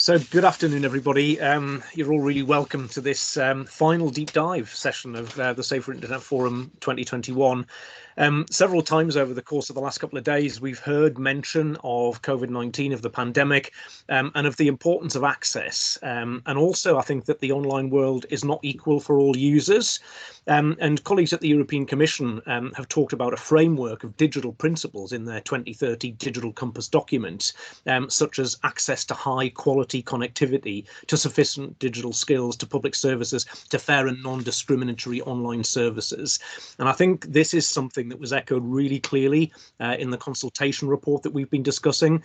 So good afternoon, everybody. You're all really welcome to this final deep dive session of the Safer Internet Forum 2021. Several times over the course of the last couple of days, we've heard mention of COVID-19, of the pandemic, and of the importance of access. And also, I think that the online world is not equal for all users. And colleagues at the European Commission have talked about a framework of digital principles in their 2030 Digital Compass document, such as access to high quality connectivity, to sufficient digital skills, to public services, to fair and non-discriminatory online services. And I think this is something that was echoed really clearly in the consultation report that we've been discussing.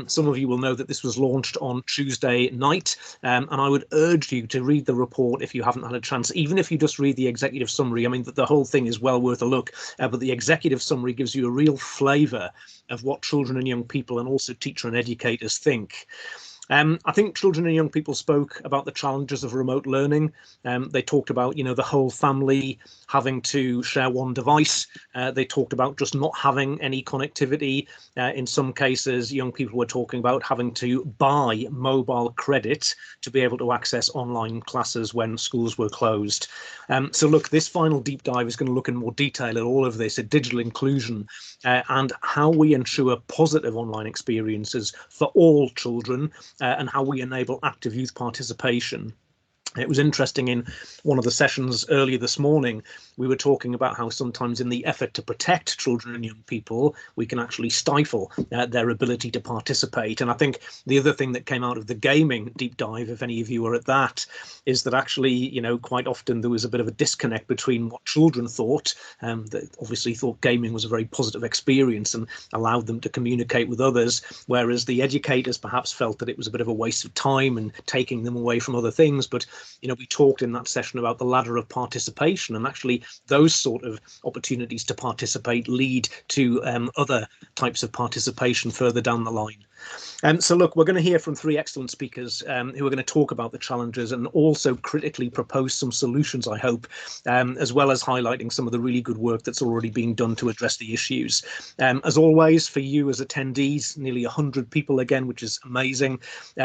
Some of you will know that this was launched on Tuesday night, and I would urge you to read the report if you haven't had a chance, even if you just read the executive summary. I mean, the whole thing is well worth a look, but the executive summary gives you a real flavour of what children and young people and also teachers and educators think. I think children and young people spoke about the challenges of remote learning. They talked about, the whole family having to share one device. They talked about just not having any connectivity. In some cases, young people were talking about having to buy mobile credit to be able to access online classes when schools were closed. So look, this final deep dive is going to look in more detail at all of this, at digital inclusion and how we ensure positive online experiences for all children, and how we enable active youth participation. It was interesting, in one of the sessions earlier this morning, we were talking about how sometimes in the effort to protect children and young people, we can actually stifle their ability to participate. And I think the other thing that came out of the gaming deep dive, if any of you were at that, is that actually, quite often there was a bit of a disconnect between what children thought. They obviously thought gaming was a very positive experience and allowed them to communicate with others, whereas the educators perhaps felt that it was a bit of a waste of time and taking them away from other things. But we talked in that session about the ladder of participation, and actually those sort of opportunities to participate lead to other types of participation further down the line. So look, we're going to hear from three excellent speakers who are going to talk about the challenges and also critically propose some solutions, I hope, as well as highlighting some of the really good work that's already being done to address the issues. As always, for you as attendees, nearly 100 people again, which is amazing.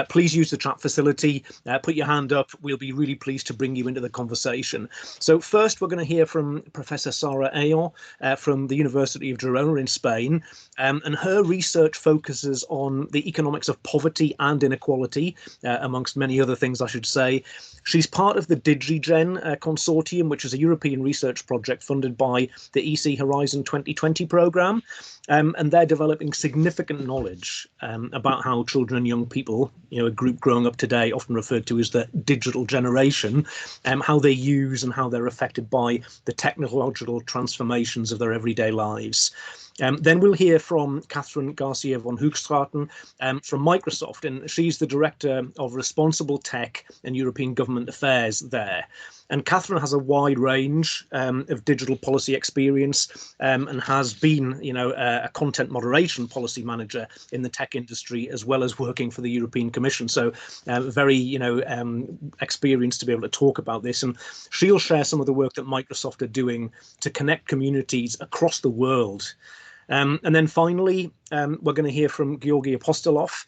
Please use the chat facility, put your hand up. We'll be really pleased to bring you into the conversation. So first, we're going to hear from Professor Sara Ayon from the University of Girona in Spain, and her research focuses on the economics of poverty and inequality, amongst many other things, I should say. She's part of the DigiGen consortium, which is a European research project funded by the EC Horizon 2020 programme. And they're developing significant knowledge about how children and young people, a group growing up today, often referred to as the digital generation, how they use and how they're affected by the technological transformations of their everyday lives. Then we'll hear from Catherine Garcia von Hoogstraten from Microsoft, and she's the Director of Responsible Tech and European Government Affairs there. And Catherine has a wide range of digital policy experience and has been, a content moderation policy manager in the tech industry, as well as working for the European Commission. So very, experienced to be able to talk about this. And she'll share some of the work that Microsoft are doing to connect communities across the world. And then finally, we're going to hear from Georgi Apostolov.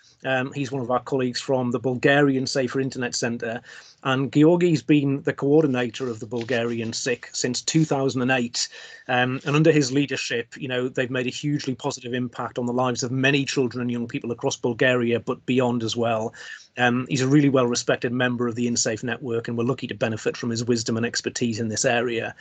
He's one of our colleagues from the Bulgarian Safer Internet Centre. And Georgi's been the coordinator of the Bulgarian SIC since 2008. And under his leadership, they've made a hugely positive impact on the lives of many children and young people across Bulgaria, but beyond as well. He's a really well-respected member of the InSafe network, and we're lucky to benefit from his wisdom and expertise in this area.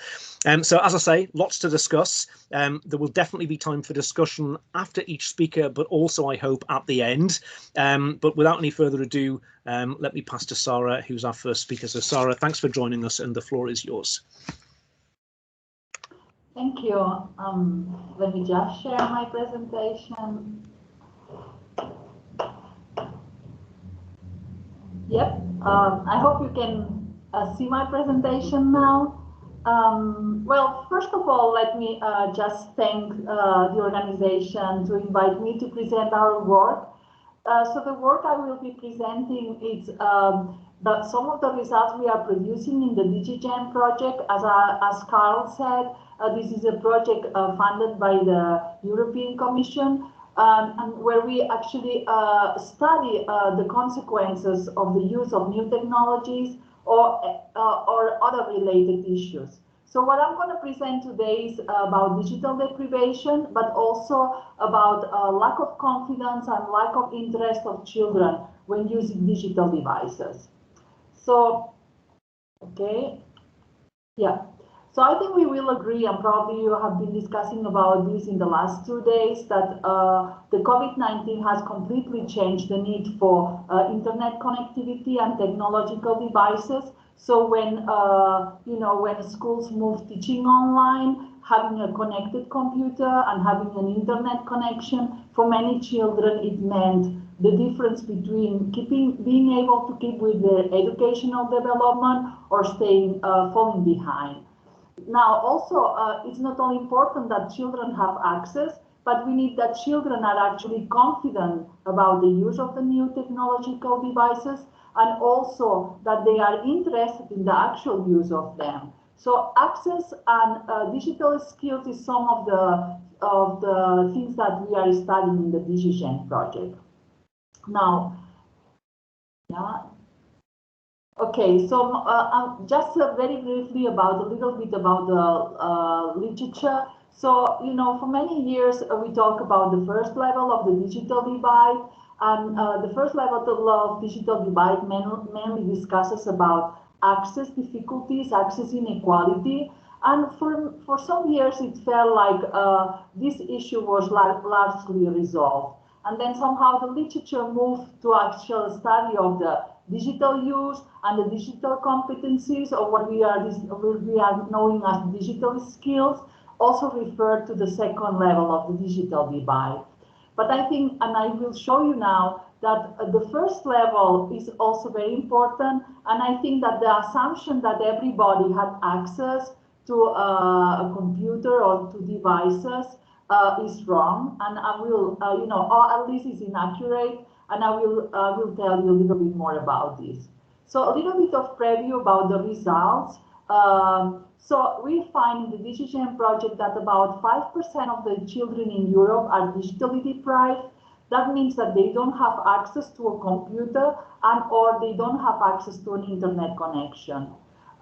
So, as I say, lots to discuss. There will definitely be time for discussion after each speaker, but also, I hope, at the end. But without any further ado, let me pass to Sara, who's our first speaker. So, Sara, thanks for joining us, and the floor is yours. Thank you. Let me just share my presentation. Yep, I hope you can see my presentation now. Well, first of all, let me just thank the organization to invite me to present our work. So the work I will be presenting is some of the results we are producing in the DigiGen project. As Carl said, this is a project funded by the European Commission. and where we actually study the consequences of the use of new technologies or other related issues. So what I'm going to present today is about digital deprivation, but also about lack of confidence and lack of interest of children when using digital devices. So, okay, yeah. So I think we will agree, and probably you have been discussing about this in the last 2 days, that the COVID-19 has completely changed the need for internet connectivity and technological devices. So when when schools move teaching online, having a connected computer and having an internet connection, for many children it meant the difference between being able to keep with their educational development or falling behind. Now, also, it's not only important that children have access, but we need that children are actually confident about the use of the new technological devices, and also that they are interested in the actual use of them. So access and digital skills is some of the things that we are studying in the DigiGen project. Now, yeah. Okay, so just very briefly about a little bit about the literature. So, for many years we talk about the first level of the digital divide, and the first level of digital divide mainly discusses about access difficulties, access inequality, and for some years it felt like this issue was largely resolved. And then somehow the literature moved to actual study of the digital use and the digital competencies, or what we are knowing as digital skills, also referred to the second level of the digital divide. But I think, and I will show you now, that the first level is also very important, and I think that the assumption that everybody had access to a computer or to devices is wrong, and I will, or at least is inaccurate, and I will tell you a little bit more about this. So a little bit of preview about the results. So we find in the DigiGen project that about 5% of the children in Europe are digitally deprived. That means that they don't have access to a computer or they don't have access to an internet connection.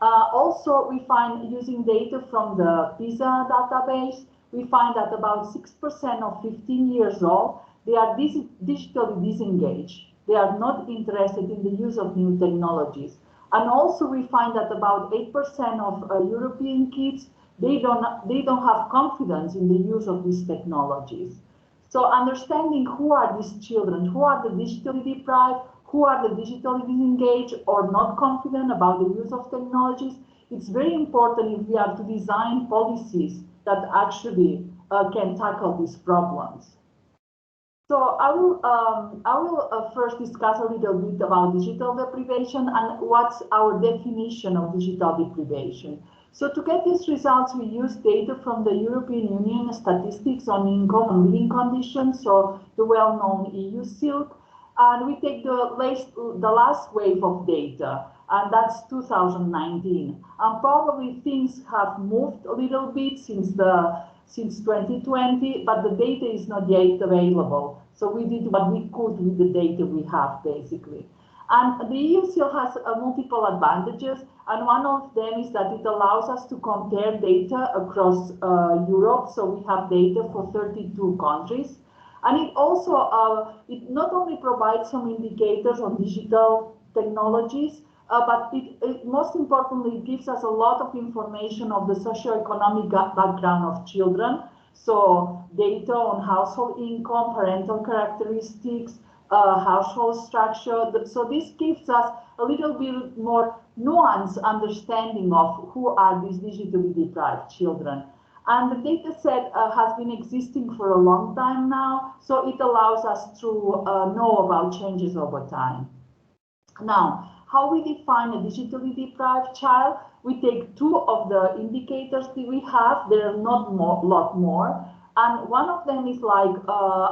Also, we find, using data from the PISA database, we find that about 6% of 15 years old, they are digitally disengaged. They are not interested in the use of new technologies. And also we find that about 8% of European kids, they don't have confidence in the use of these technologies. So understanding who are these children, who are the digitally deprived, who are the digitally disengaged or not confident about the use of technologies, it's very important if we are to design policies that actually can tackle these problems. So I will first discuss a little bit about digital deprivation and what's our definition of digital deprivation. So to get these results, we use data from the European Union statistics on income and living conditions, so the well-known EU SIF, and we take the last wave of data, and that's 2019. And probably things have moved a little bit since 2020, but the data is not yet available. So we did what we could with the data we have, basically. And the EU still has multiple advantages, and one of them is that it allows us to compare data across Europe. So we have data for 32 countries. And it also, it not only provides some indicators on digital technologies, but it most importantly gives us a lot of information of the socioeconomic background of children. So data on household income, parental characteristics, household structure. So this gives us a little bit more nuanced understanding of who are these digitally deprived children. And the data set has been existing for a long time now, so it allows us to know about changes over time. Now, how we define a digitally deprived child? We take two of the indicators that we have. There are not a lot more. And one of them is like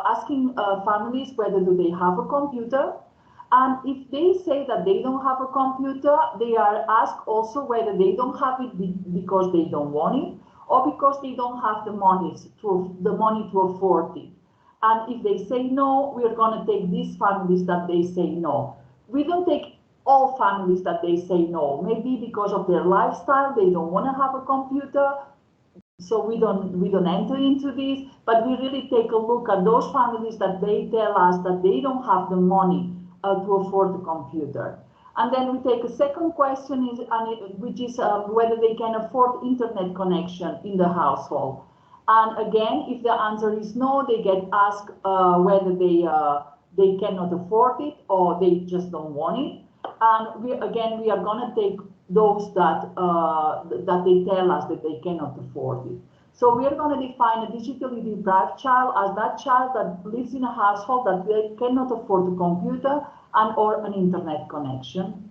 asking families whether do they have a computer. And if they say that they don't have a computer, they are asked also whether they don't have it because they don't want it or because they don't have the money to afford it. And if they say no, we are going to take these families that they say no. We don't take all families that they say no. Maybe because of their lifestyle, they don't want to have a computer, so we don't enter into this. But we really take a look at those families that they tell us that they don't have the money to afford a computer. And then we take a second question, which is whether they can afford internet connection in the household. And again, if the answer is no, they get asked whether they cannot afford it or they just don't want it. And we are going to take those that they tell us that they cannot afford it. So we are going to define a digitally deprived child as that child that lives in a household that they cannot afford a computer and or an internet connection.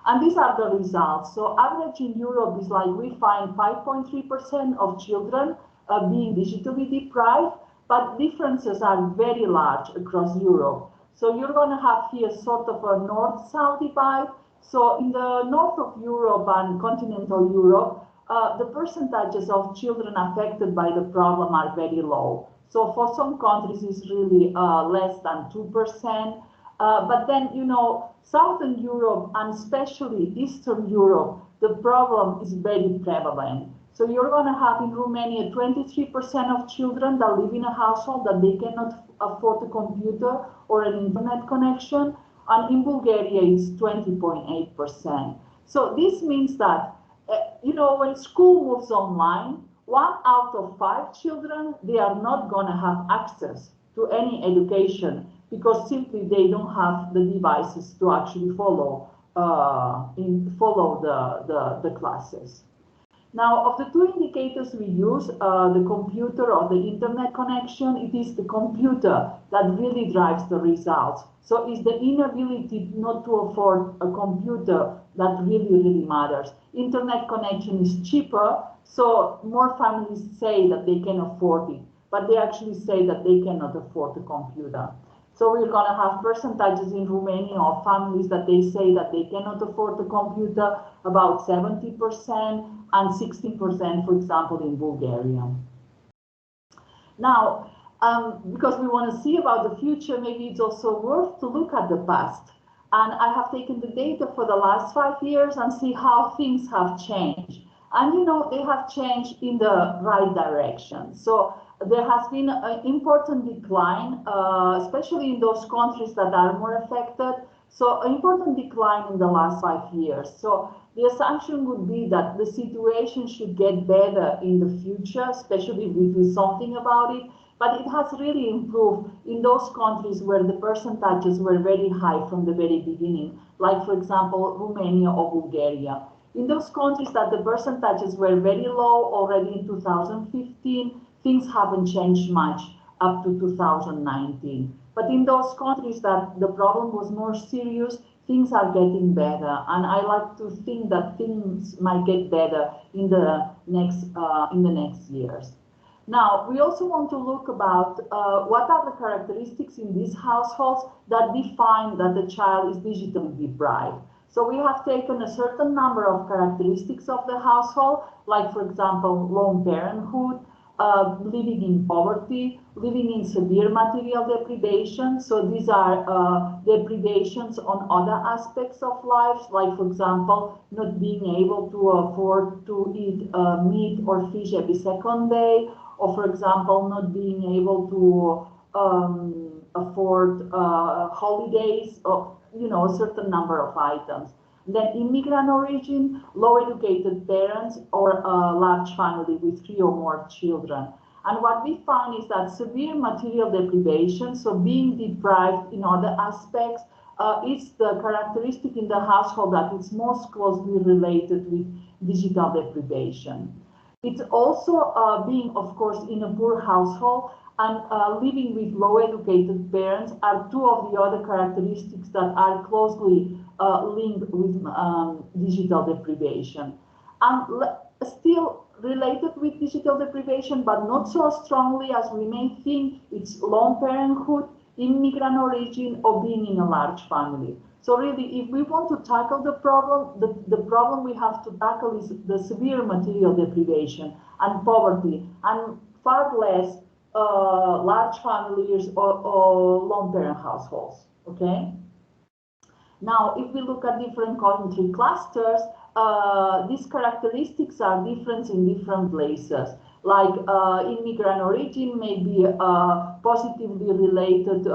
And these are the results. So average in Europe is like we find 5.3% of children being digitally deprived, but differences are very large across Europe. So you're going to have here sort of a north-south divide. So in the north of Europe and continental Europe, the percentages of children affected by the problem are very low. So for some countries, it's really less than 2%. But then, you know, Southern Europe and especially Eastern Europe, the problem is very prevalent. So you're going to have in Romania 23% of children that live in a household that they cannot afford a computer or an internet connection. And in Bulgaria, it's 20.8%. So this means that, you know, when school moves online, 1 out of 5 children, they are not going to have access to any education because simply they don't have the devices to actually follow the classes. Now, of the two indicators we use, the computer or the internet connection, it is the computer that really drives the results. So it's the inability not to afford a computer that really matters. Internet connection is cheaper, so more families say that they can afford it, but they actually say that they cannot afford a computer. So we're going to have percentages in Romania of families that they say that they cannot afford a computer, about 70%, and 16%, for example, in Bulgaria. Now, because we want to see about the future, maybe it's also worth to look at the past. And I have taken the data for the last 5 years and see how things have changed. And, you know, they have changed in the right direction. So there has been an important decline, especially in those countries that are more affected. So an important decline in the last 5 years. So the assumption would be that the situation should get better in the future, especially if we do something about it. But it has really improved in those countries where the percentages were very high from the very beginning, like, for example, Romania or Bulgaria. In those countries that the percentages were very low already in 2015, things haven't changed much up to 2019. But in those countries that the problem was more serious, things are getting better. And I like to think that things might get better in the next years. Now, we also want to look about what are the characteristics in these households that define that the child is digitally deprived. So we have taken a certain number of characteristics of the household, like, for example, lone parenthood, living in poverty, living in severe material deprivation. So these are deprivations on other aspects of life, like, for example, not being able to afford to eat meat or fish every second day, or, for example, not being able to afford holidays, or, you know, a certain number of items. Then immigrant origin, low educated parents, or a large family with 3 or more children. And what we found is that severe material deprivation, so being deprived in other aspects, is the characteristic in the household that is most closely related with digital deprivation. It's also being, of course, in a poor household and living with low educated parents are 2 of the other characteristics that are closely linked with digital deprivation. And still related with digital deprivation, but not so strongly as we may think, it's lone parenthood, immigrant origin, or being in a large family. So really, if we want to tackle the problem, the problem we have to tackle is the severe material deprivation and poverty, and far less large families or lone parent households, okay? Now, if we look at different country clusters, these characteristics are different in different places. Like immigrant origin may be positively related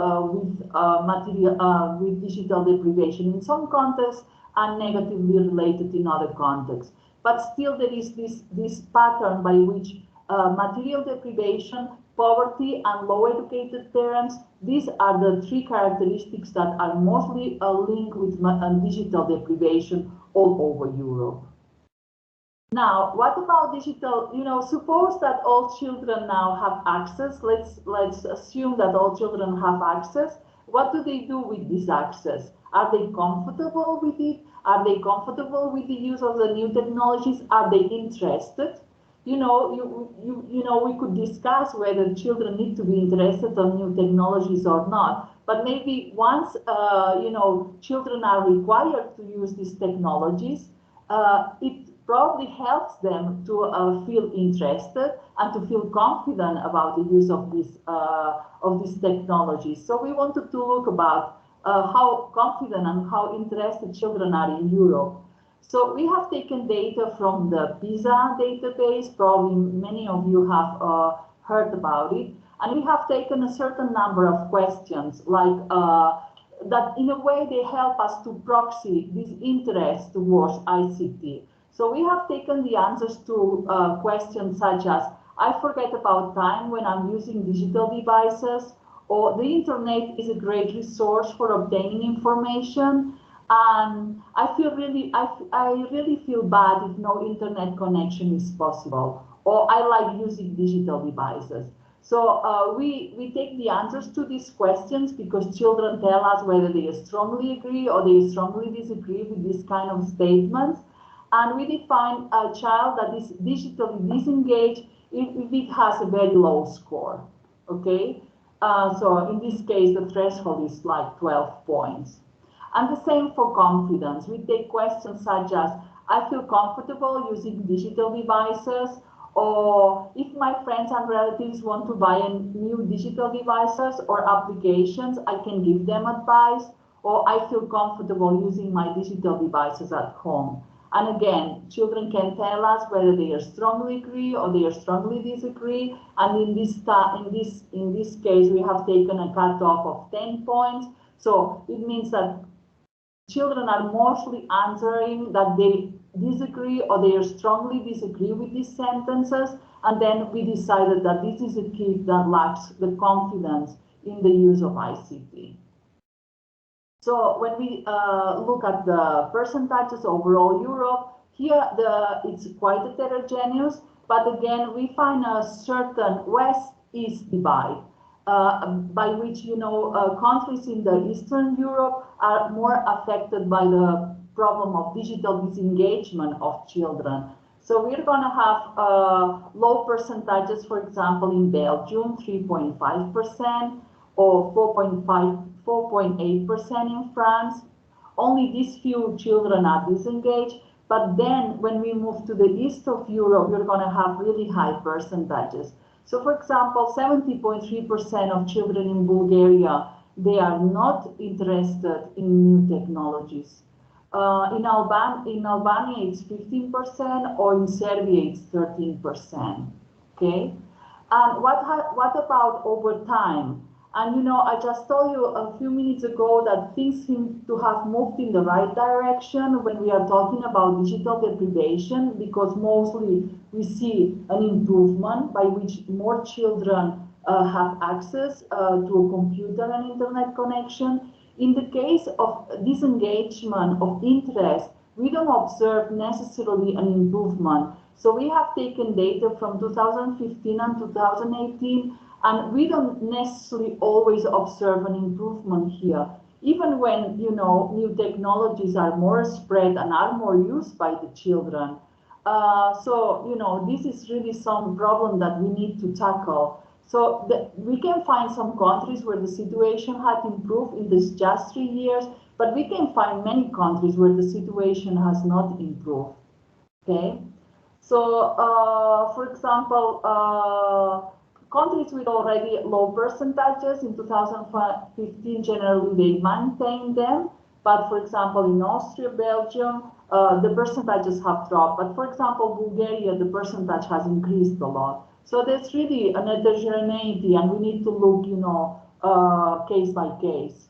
with digital deprivation in some contexts and negatively related in other contexts. But still, there is this pattern by which material deprivation, poverty, and low educated parents, these are the three characteristics that are mostly linked with digital deprivation all over Europe. Now, what about digital? Suppose that all children now have access. Let's assume that all children have access. What do they do with this access? Are they comfortable with it? Are they comfortable with the use of the new technologies? Are they interested? We could discuss whether children need to be interested in new technologies or not. But maybe once, children are required to use these technologies, it probably helps them to feel interested and to feel confident about the use of these technologies. So we wanted to look about how confident and how interested children are in Europe. So we have taken data from the PISA database. Probably many of you have heard about it. And we have taken a certain number of questions, like that in a way they help us to proxy this interest towards ICT. So we have taken the answers to questions such as, I forget about time when I'm using digital devices, or the internet is a great resource for obtaining information, and I really feel bad if no internet connection is possible, or I like using digital devices. So we take the answers to these questions because children tell us whether they strongly agree or they strongly disagree with this kind of statements. And we define a child that is digitally disengaged if it has a very low score, okay? So in this case, the threshold is like 12 points. And the same for confidence. We take questions such as, I feel comfortable using digital devices, or if my friends and relatives want to buy new digital devices or applications, I can give them advice, or I feel comfortable using my digital devices at home. And again, children can tell us whether they strongly agree or they strongly disagree. And in this case, we have taken a cutoff of 10 points. So it means that children are mostly answering that they disagree or they strongly disagree with these sentences. And then we decided that this is a kid that lacks the confidence in the use of ICT. So when we look at the percentages overall Europe, here it's quite heterogeneous, but again, we find a certain west-east divide, by which, countries in the Eastern Europe are more affected by the problem of digital disengagement of children. So we're going to have low percentages, for example, in Belgium, 3.5%, or 4.8% in France. Only these few children are disengaged. But then when we move to the east of Europe, we're going to have really high percentages. So for example, 70.3% of children in Bulgaria, they are not interested in new technologies. In Albania, it's 15%, or in Serbia, it's 13%. Okay? And what about over time? And I just told you a few minutes ago that things seem to have moved in the right direction when we are talking about digital deprivation, because mostly we see an improvement by which more children have access to a computer and internet connection. In the case of disengagement of interest, we don't observe necessarily an improvement. So we have taken data from 2015 and 2018, and we don't necessarily always observe an improvement here. Even when, new technologies are more spread and are more used by the children. So, this is really some problem that we need to tackle. So we can find some countries where the situation had improved in this just 3 years, but we can find many countries where the situation has not improved, okay? So, for example, Countries with already low percentages in 2015, generally they maintain them. But for example, in Austria, Belgium, the percentages have dropped. But for example, Bulgaria, the percentage has increased a lot. So there's really an heterogeneity, and we need to look, case by case.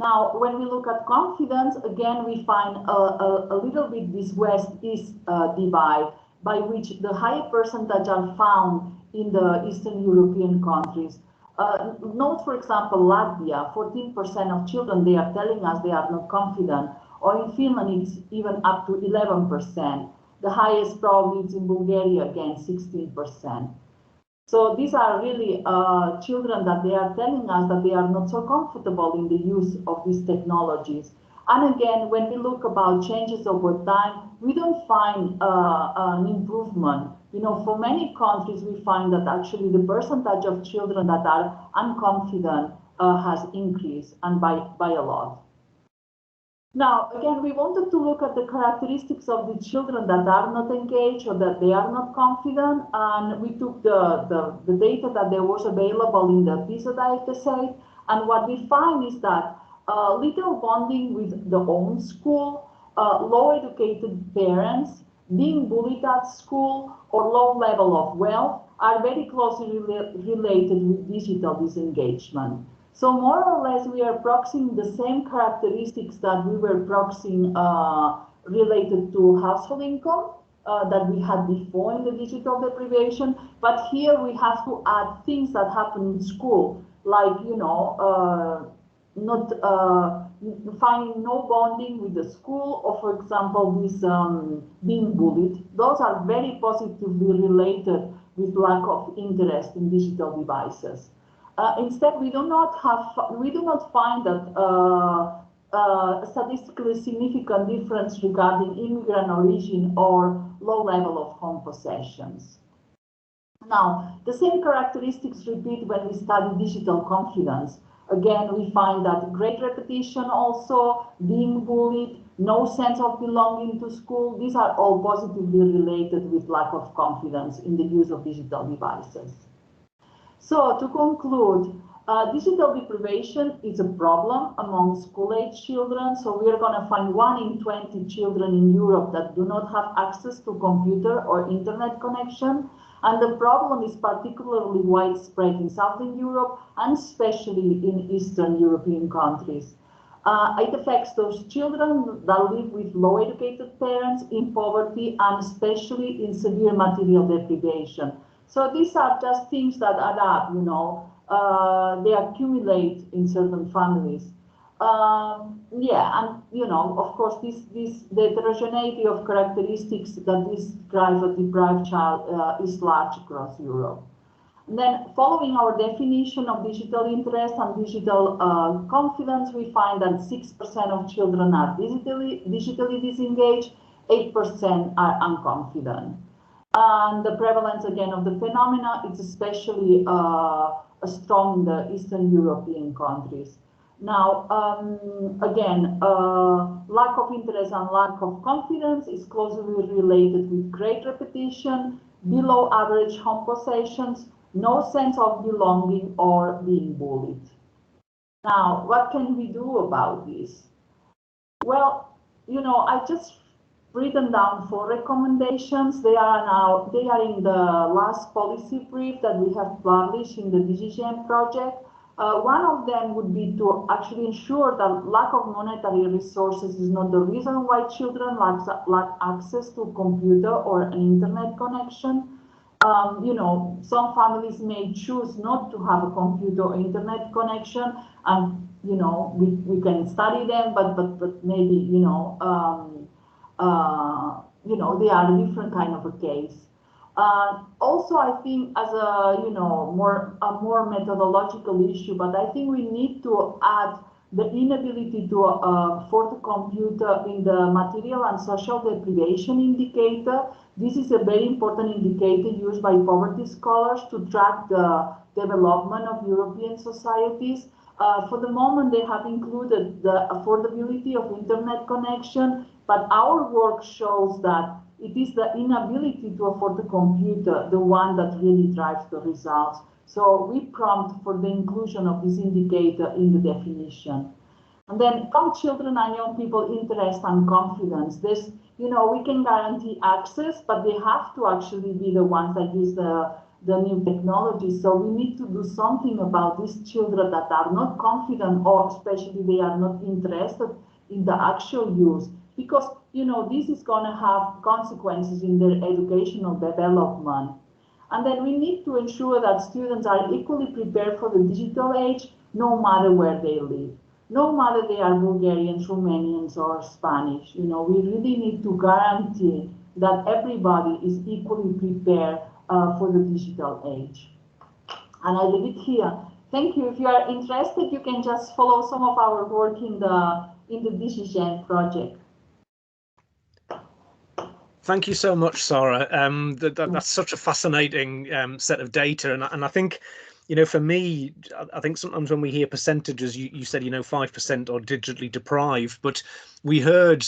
Now, when we look at confidence, again, we find a little bit this West-East divide, by which the higher percentage are found in the Eastern European countries. Note, for example, Latvia, 14% of children, they are telling us they are not confident, or in Finland, it's even up to 11%. The highest probably is in Bulgaria, again, 16%. So these are really children that they are telling us that they are not so comfortable in the use of these technologies. And again, when we look about changes over time, we don't find an improvement. For many countries, we find that actually the percentage of children that are unconfident has increased, and by a lot. Now, again, we wanted to look at the characteristics of the children that are not engaged or that they are not confident, and we took the data that there was available in the PISA dataset, and what we find is that little bonding with the own school, low educated parents, being bullied at school, or low level of wealth are very closely related with digital disengagement. So more or less, we are proxying the same characteristics that we were proxying related to household income that we had before in the digital deprivation. But here we have to add things that happen in school, like, not finding no bonding with the school, or for example, this being bullied. Those are very positively related with lack of interest in digital devices. Instead, we do not find that statistically significant difference regarding immigrant origin or low level of home possessions. Now, the same characteristics repeat when we study digital confidence. Again, we find that great repetition also, being bullied, no sense of belonging to school, these are all positively related with lack of confidence in the use of digital devices. So to conclude, digital deprivation is a problem among school-age children. So we are going to find 1 in 20 children in Europe that do not have access to computer or internet connection. And the problem is particularly widespread in Southern Europe and especially in Eastern European countries. It affects those children that live with low educated parents, in poverty, and especially in severe material deprivation. So these are just things that add up, they accumulate in certain families. Of course, the heterogeneity of characteristics that describe a deprived child is large across Europe. And then, following our definition of digital interest and digital confidence, we find that 6% of children are digitally disengaged, 8% are unconfident. And the prevalence, again, of the phenomena is especially strong in the Eastern European countries. Now, again, lack of interest and lack of confidence is closely related with great repetition, below average home possessions, no sense of belonging, or being bullied. Now, what can we do about this? Well, I just written down 4 recommendations. They are in the last policy brief that we have published in the DigiGem project. One of them would be to actually ensure that lack of monetary resources is not the reason why children lack access to a computer or an internet connection. Some families may choose not to have a computer or internet connection, and we can study them, but maybe they are a different kind of a case. Also, I think as a more methodological issue, but I think we need to add the inability to afford a computer in the material and social deprivation indicator. This is a very important indicator used by poverty scholars to track the development of European societies. For the moment, they have included the affordability of internet connection, but our work shows that it is the inability to afford the computer, the one that really drives the results. So we prompt for the inclusion of this indicator in the definition. And then from children and young people interest and confidence, there's, you know, we can guarantee access, but they have to actually be the ones that use the new technology. So we need to do something about these children that are not confident, or especially they are not interested in the actual use, because, you know, this is going to have consequences in their educational development. And then we need to ensure that students are equally prepared for the digital age, no matter where they live. No matter they are Bulgarians, Romanians, or Spanish, you know, we really need to guarantee that everybody is equally prepared for the digital age. And I leave it here. Thank you. If you are interested, you can just follow some of our work in the DigiGen project. Thank you so much, Sarah. That's such a fascinating set of data, and I think, you know, for me, I think sometimes when we hear percentages, you said, you know, 5% are digitally deprived, but we heard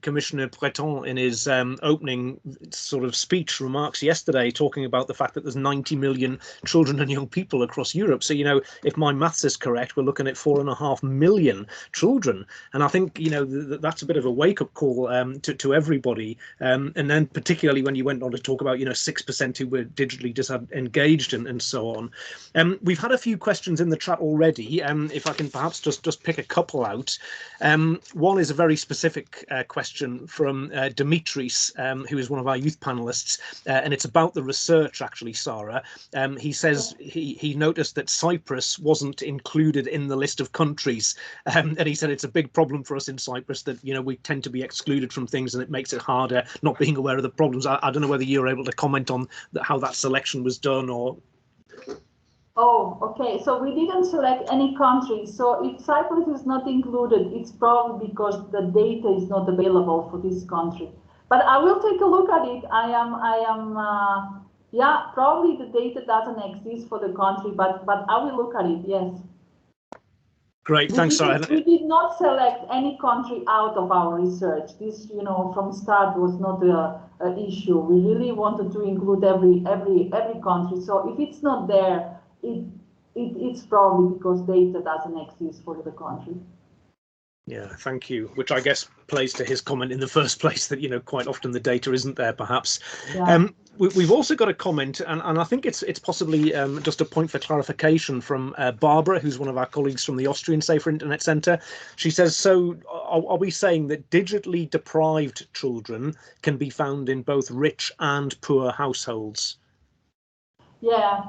Commissioner Breton in his opening sort of speech remarks yesterday talking about the fact that there's 90 million children and young people across Europe. So, you know, if my maths is correct, we're looking at 4.5 million children. And I think, you know, that's a bit of a wake-up call to everybody. And then particularly when you went on to talk about, you know, 6% who were digitally disengaged and so on. We've had a few questions in the chat already. If I can perhaps just pick a couple out. One is a very specific question from Dimitris, who is one of our youth panelists, and it's about the research, actually, Sarah. He says he noticed that Cyprus wasn't included in the list of countries, and he said it's a big problem for us in Cyprus that, you know, we tend to be excluded from things and it makes it harder not being aware of the problems. I don't know whether you're able to comment on how that selection was done or... Oh, okay. So we didn't select any country. So if Cyprus is not included, it's probably because the data is not available for this country. But I will take a look at it. Yeah, probably the data doesn't exist for the country, but I will look at it. Yes. Great, thanks, Sarah. We did not select any country out of our research. This, you know, from start was not an issue. We really wanted to include every country. So if it's not there, it's probably because data doesn't exist for the country. Yeah, thank you. Which I guess plays to his comment in the first place that, you know, quite often the data isn't there, perhaps. Yeah. We've also got a comment, and I think it's possibly just a point for clarification from Barbara, who's one of our colleagues from the Austrian Safer Internet Centre. She says, so are we saying that digitally deprived children can be found in both rich and poor households? Yeah.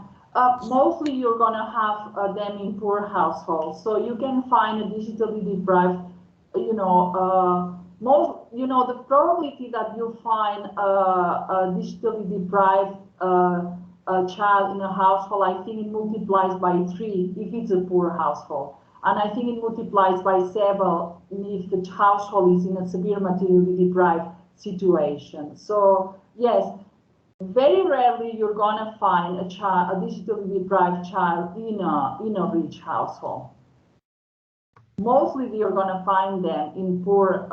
Mostly you're going to have them in poor households. So you can find a digitally deprived, you know, the probability that you find a digitally deprived child in a household, I think it multiplies by 3 if it's a poor household. And I think it multiplies by 7 if the household is in a severe materially deprived situation. So yes, very rarely you're going to find a digitally deprived child in a rich household. Mostly you're going to find them in poor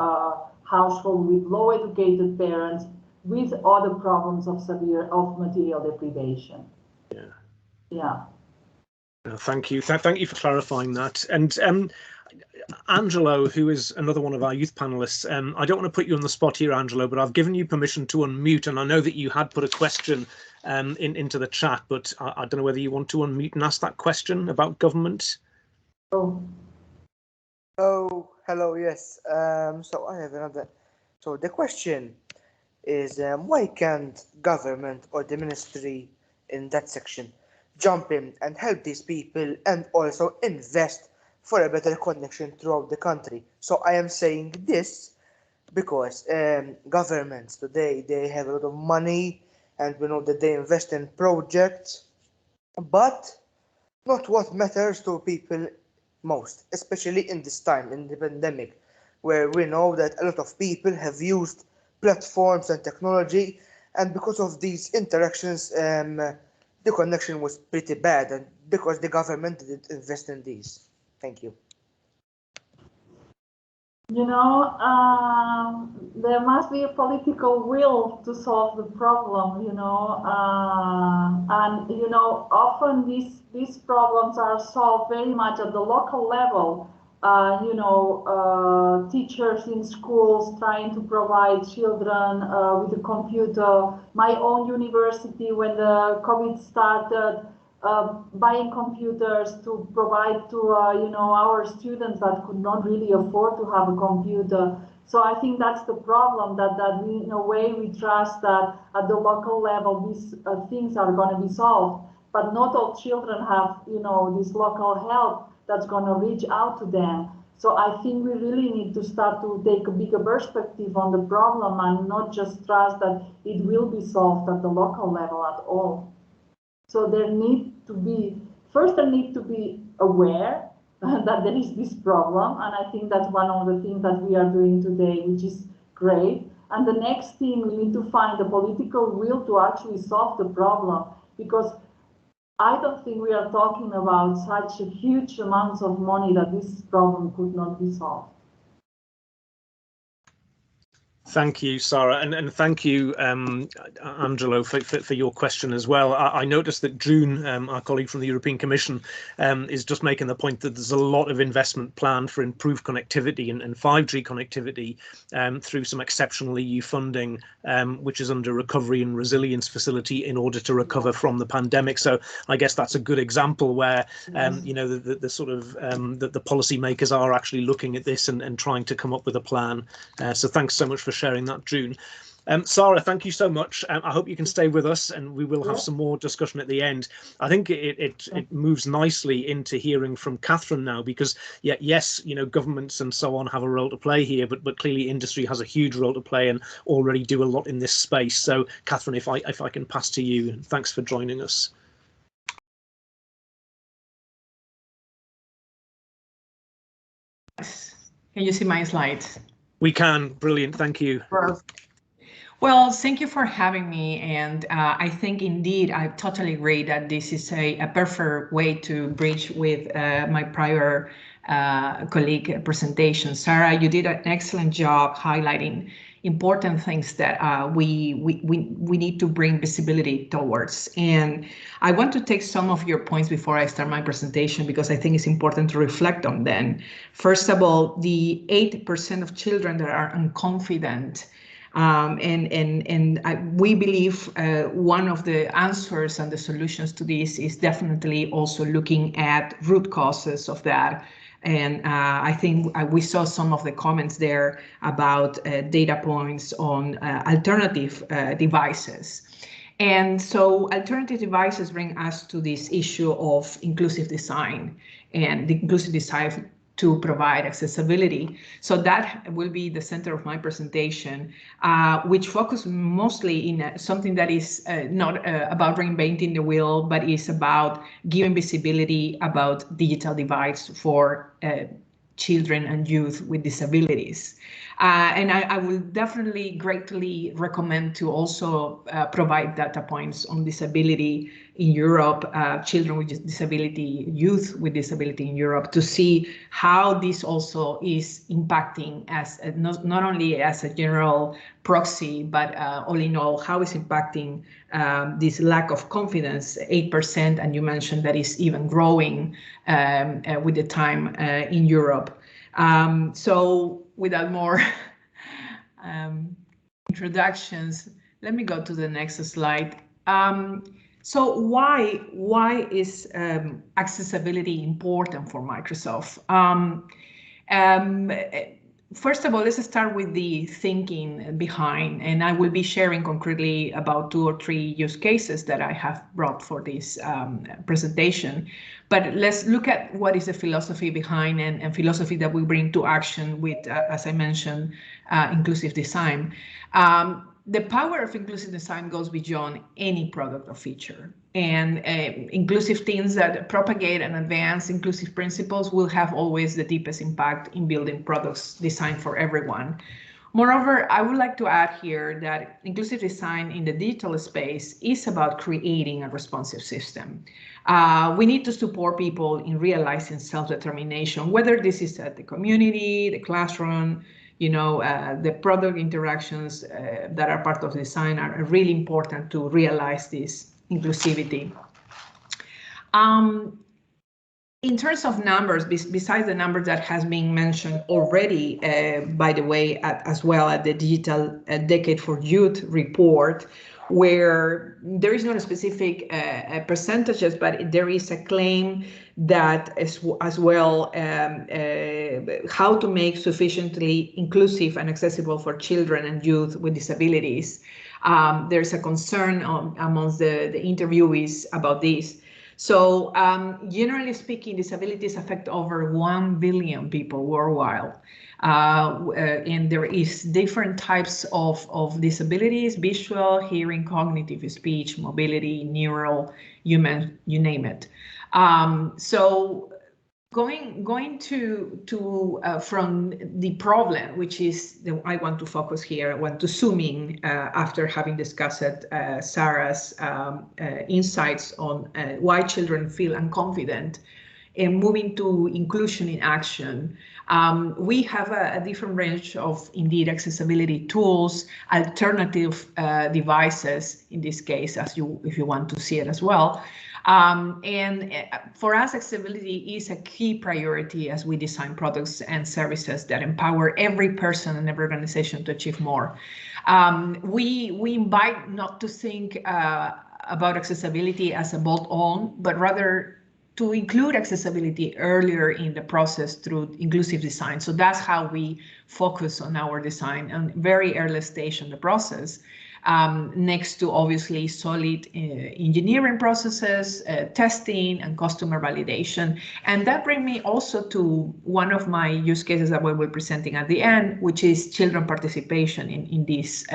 household with low educated parents with other problems of material deprivation. Yeah. Yeah. Thank you. Thank you for clarifying that. And Angelo, who is another one of our youth panelists, I don't want to put you on the spot here, Angelo, but I've given you permission to unmute, and I know that you had put a question into the chat, but I don't know whether you want to unmute and ask that question about government. Oh, hello, yes. So I have another. So the question is, why can't government or the ministry in that section jump in and help these people and also invest for a better connection throughout the country? So I am saying this because governments today, they have a lot of money and we know that they invest in projects, but not what matters to people most, especially in this time, in the pandemic, where we know that a lot of people have used platforms and technology, and because of these interactions, the connection was pretty bad, and because the government didn't invest in these. Thank you. You know, there must be a political will to solve the problem, you know, and, you know, often these problems are solved very much at the local level. You know, teachers in schools trying to provide children with a computer. My own university, when the COVID started, buying computers to provide to you know, our students that could not really afford to have a computer. So I think that's the problem, that we, in a way, we trust that at the local level these things are going to be solved, but not all children have, you know, this local help that's going to reach out to them. So I think we really need to start to take a bigger perspective on the problem and not just trust that it will be solved at the local level at all. So there need to be, first there need to be aware that there is this problem, and I think that's one of the things that we are doing today, which is great. And the next thing, we need to find the political will to actually solve the problem, because I don't think we are talking about such a huge amounts of money that this problem could not be solved. Thank you, Sarah, and thank you, Angelo, for your question as well. I noticed that June, our colleague from the European Commission, is just making the point that there's a lot of investment planned for improved connectivity and 5G connectivity through some exceptional EU funding, which is under Recovery and Resilience Facility in order to recover from the pandemic. So I guess that's a good example where, you know, the sort of the policymakers are actually looking at this and trying to come up with a plan. So thanks so much for sharing that, June. Sarah, thank you so much. I hope you can stay with us, and we will have some more discussion at the end. I think it moves nicely into hearing from Catherine now, because yes, you know, governments and so on have a role to play here, but clearly industry has a huge role to play and already do a lot in this space. So Catherine, if I can pass to you, thanks for joining us. Can you see my slides? We can. Brilliant. Thank you. Well, thank you for having me. And I think indeed, I totally agree that this is a perfect way to bridge with my prior colleague presentation. Sarah, you did an excellent job highlighting important things that we need to bring visibility towards. And I want to take some of your points before I start my presentation, because I think it's important to reflect on them. First of all, the 8% of children that are unconfident. We believe one of the answers and the solutions to this is definitely also looking at root causes of that. And I think we saw some of the comments there about data points on alternative devices. And so alternative devices bring us to this issue of inclusive design, and the inclusive design to provide accessibility. So that will be the center of my presentation, which focuses mostly in something that is not about reinventing the wheel, but is about giving visibility about digital divides for children and youth with disabilities. And I will definitely greatly recommend to also provide data points on disability in Europe, children with disability, youth with disability in Europe, to see how this also is impacting as not only as a general proxy, but all in all, how it's impacting this lack of confidence, 8%, and you mentioned that is even growing with the time in Europe. So without more introductions, let me go to the next slide. So why is accessibility important for Microsoft? First of all, let's start with the thinking behind, and I will be sharing concretely about 2 or 3 use cases that I have brought for this presentation. But let's look at what is the philosophy behind and philosophy that we bring to action with, as I mentioned, inclusive design. The power of inclusive design goes beyond any product or feature, and inclusive teams that propagate and advance inclusive principles will have always the deepest impact in building products designed for everyone. Moreover, I would like to add here that inclusive design in the digital space is about creating a responsive system. We need to support people in realizing self-determination, whether this is at the community, the classroom, the product interactions that are part of design are really important to realize this inclusivity. In terms of numbers, besides the numbers that has been mentioned already, by the way, as well at the Digital Decade for Youth report, where there is not a specific percentages, but there is a claim that as well how to make sufficiently inclusive and accessible for children and youth with disabilities. There's a concern amongst the interviewees about this. So generally speaking, disabilities affect over 1 billion people worldwide. And there is different types of disabilities: visual, hearing, cognitive, speech, mobility, neural, human, you name it. So going to from the problem, which is I want to focus here. I want to zoom in after having discussed Sarah's insights on why children feel unconfident, and moving to inclusion in action. We have a different range of indeed accessibility tools, alternative devices in this case, if you want to see it as well. And for us, accessibility is a key priority as we design products and services that empower every person and every organization to achieve more. We invite not to think about accessibility as a bolt-on, but rather to include accessibility earlier in the process through inclusive design. So that's how we focus on our design on very early stage in the process. Next to obviously solid engineering processes, testing, and customer validation. And that brings me also to one of my use cases that we will be presenting at the end, which is children participation in this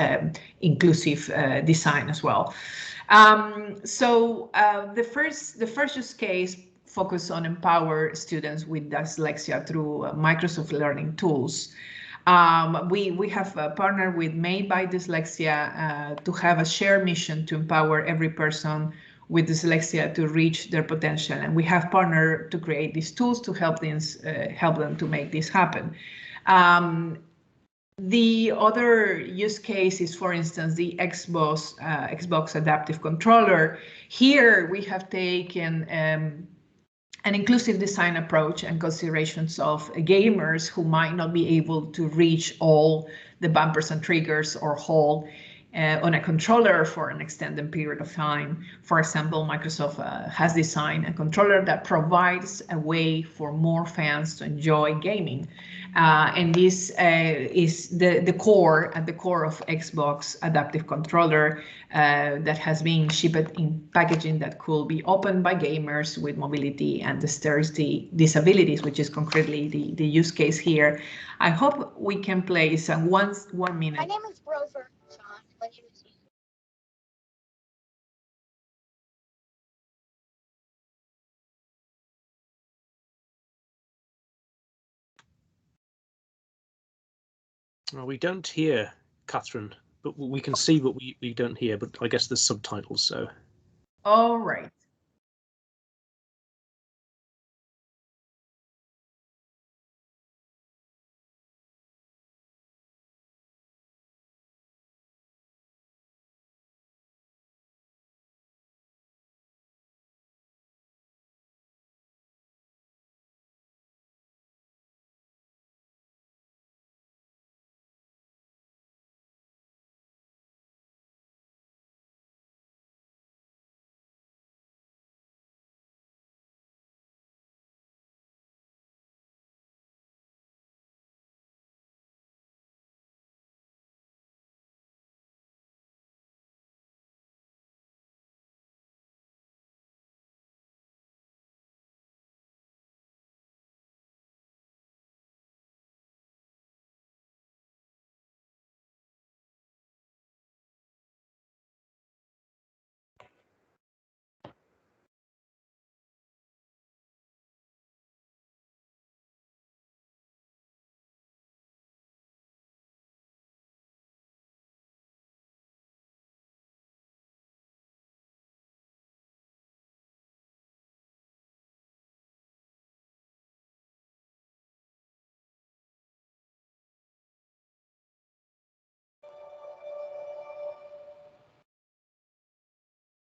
inclusive design as well. So the first use case focus on empower students with dyslexia through Microsoft Learning tools. We have partnered with Made by Dyslexia to have a shared mission to empower every person with dyslexia to reach their potential, and we have partnered to create these tools to help them to make this happen. The other use case is, for instance, the Xbox Adaptive Controller. Here we have taken an inclusive design approach and considerations of gamers who might not be able to reach all the bumpers and triggers or hold on a controller for an extended period of time. For example, Microsoft has designed a controller that provides a way for more fans to enjoy gaming. And this is the core, at the core of Xbox Adaptive Controller that has been shipped in packaging that could be opened by gamers with mobility and dexterity disabilities, which is concretely the use case here. I hope we can play some 1 minute. My name is Rover. My name is Well, we don't hear Catherine, but we can see what we don't hear, but I guess there's subtitles, so. All right.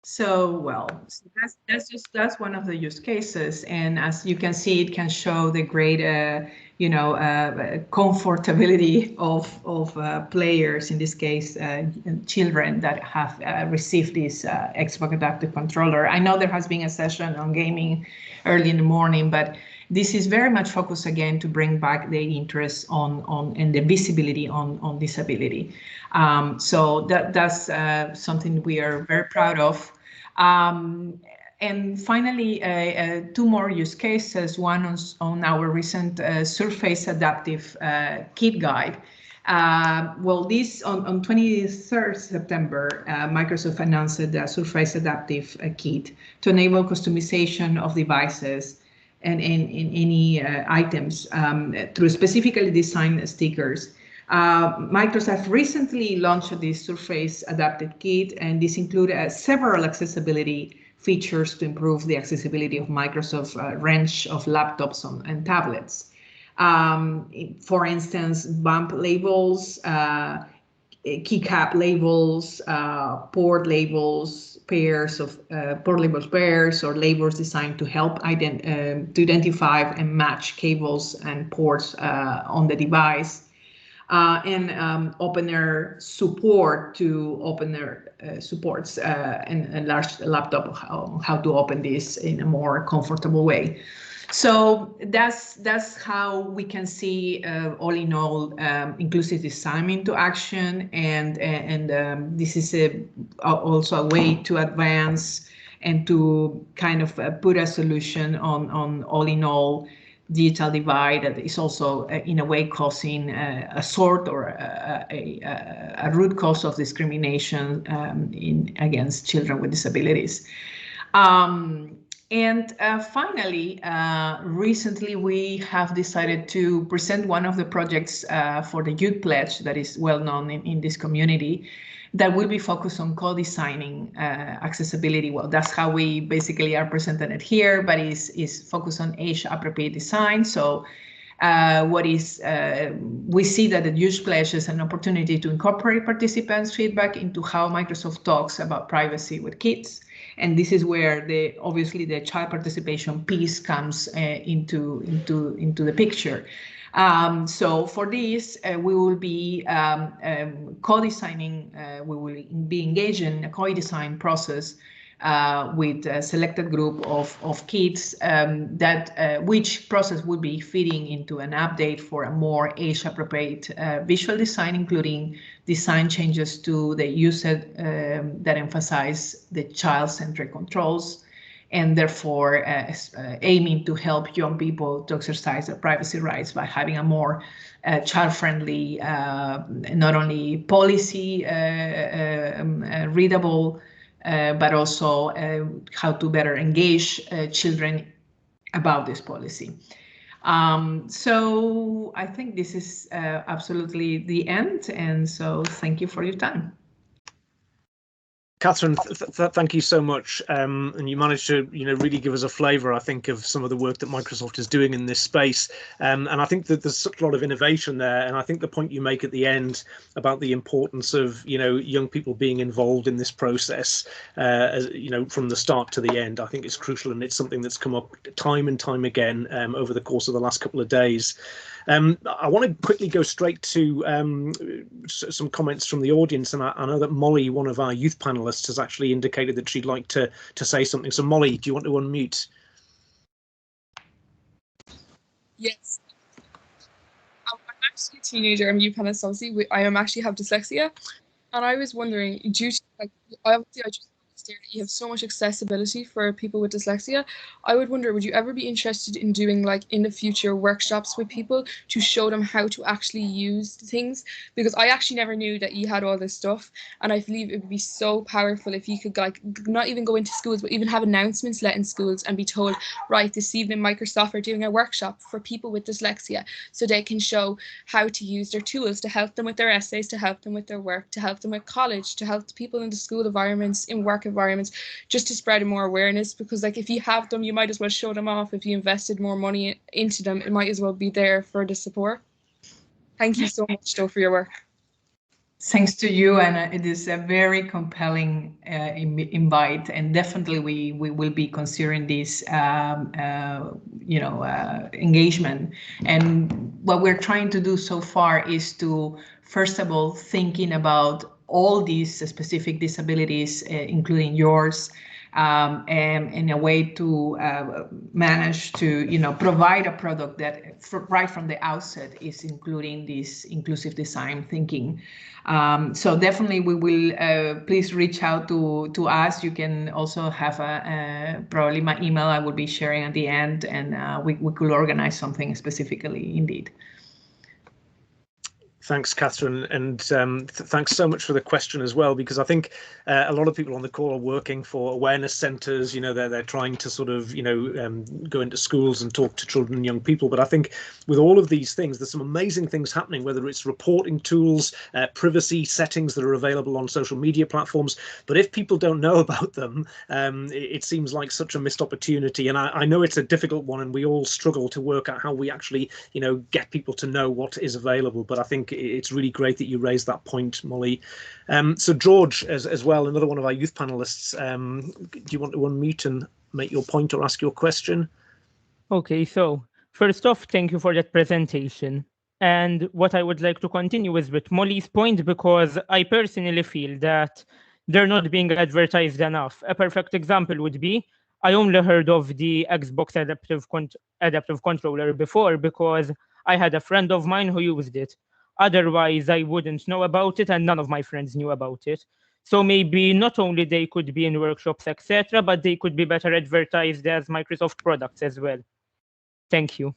So, well, so that's one of the use cases, and as you can see, it can show the great, comfortability of players. In this case, children that have received this Xbox Adaptive Controller. I know there has been a session on gaming early in the morning, but this is very much focused again to bring back the interest on and the visibility on disability. So that's something we are very proud of. And finally, two more use cases, one on our recent Surface Adaptive Kit Guide. Well, this on 23rd September, Microsoft announced the Surface Adaptive Kit to enable customization of devices and in any items through specifically designed stickers. Microsoft recently launched this Surface Adaptive Kit, and this included several accessibility features to improve the accessibility of Microsoft's range of laptops and tablets. For instance, bump labels, keycap labels, port labels, port labels pairs, or labels designed to help to identify and match cables and ports on the device. And opener support to opener supports and large laptop how to open this in a more comfortable way. So that's how we can see all in all inclusive design into action, and this is also a way to advance and to kind of put a solution on all in all digital divide that is also in a way causing a sort or a root cause of discrimination against children with disabilities. And finally, recently we have decided to present one of the projects for the Youth Pledge that is well known in this community, that will be focused on co-designing accessibility. Well, that's how we basically are presenting it here, but is focused on age-appropriate design. So we see that the Youth Pledge is an opportunity to incorporate participants' feedback into how Microsoft talks about privacy with kids. And this is where obviously the child participation piece comes into the picture. So for this, we will be co-designing, we will be engaged in a co-design process with a selected group of kids which process would be feeding into an update for a more age-appropriate visual design, including design changes to the user that emphasize the child-centric controls, and therefore aiming to help young people to exercise their privacy rights by having a more child-friendly, not only policy readable, but also how to better engage children about this policy. So I think this is absolutely the end, and so thank you for your time. Catherine, thank you so much. And you managed to, really give us a flavour, I think, of some of the work that Microsoft is doing in this space. And I think that there's such a lot of innovation there. And I think the point you make at the end about the importance of, young people being involved in this process, from the start to the end, I think is crucial. And it's something that's come up time and time again over the course of the last couple of days. I want to quickly go straight to some comments from the audience, and I know that Molly, one of our youth panelists, has actually indicated that she'd like to say something. So Molly, do you want to unmute? Yes. I'm actually a teenager. I'm a youth panelist, obviously. I actually have dyslexia, and I was wondering, due to obviously I just understand that you have so much accessibility for people with dyslexia. I would wonder, would you ever be interested in doing, in the future, workshops with people to show them how to actually use things? Because I actually never knew that you had all this stuff, and I believe it would be so powerful if you could not even go into schools, but even have announcements let in schools and be told, right, this evening Microsoft are doing a workshop for people with dyslexia, so they can show how to use their tools to help them with their essays, to help them with their work, to help them with college, to help people in the school environments, in work environments, just to spread more awareness. Because if you have them, you might as well show them off. If you invested more money into them, it might as well be there for the support. Thank you so much though for your work. Thanks to you, and it is a very compelling invite, and definitely we will be considering this, engagement. And what we're trying to do so far is to, first of all, thinking about all these specific disabilities, including yours, and in a way to manage to, provide a product that right from the outset is including this inclusive design thinking. So definitely we will, please reach out to us. You can also have probably my email I will be sharing at the end, and we could organize something specifically indeed. Thanks, Catherine, and thanks so much for the question as well, because I think a lot of people on the call are working for awareness centres. They're trying to sort of go into schools and talk to children and young people. But I think with all of these things, there's some amazing things happening, whether it's reporting tools, privacy settings that are available on social media platforms. But if people don't know about them, it seems like such a missed opportunity. And I know it's a difficult one, and we all struggle to work out how we actually get people to know what is available. But I think it's really great that you raised that point, Molly. So George, as well, another one of our youth panelists, do you want to unmute and make your point or ask your question? Okay, so first off, thank you for that presentation. And what I would like to continue is with Molly's point, because I personally feel that they're not being advertised enough. A perfect example would be, I only heard of the Xbox adaptive controller before because I had a friend of mine who used it. Otherwise, I wouldn't know about it, and none of my friends knew about it. So maybe not only they could be in workshops, etc., but they could be better advertised as Microsoft products as well. Thank you.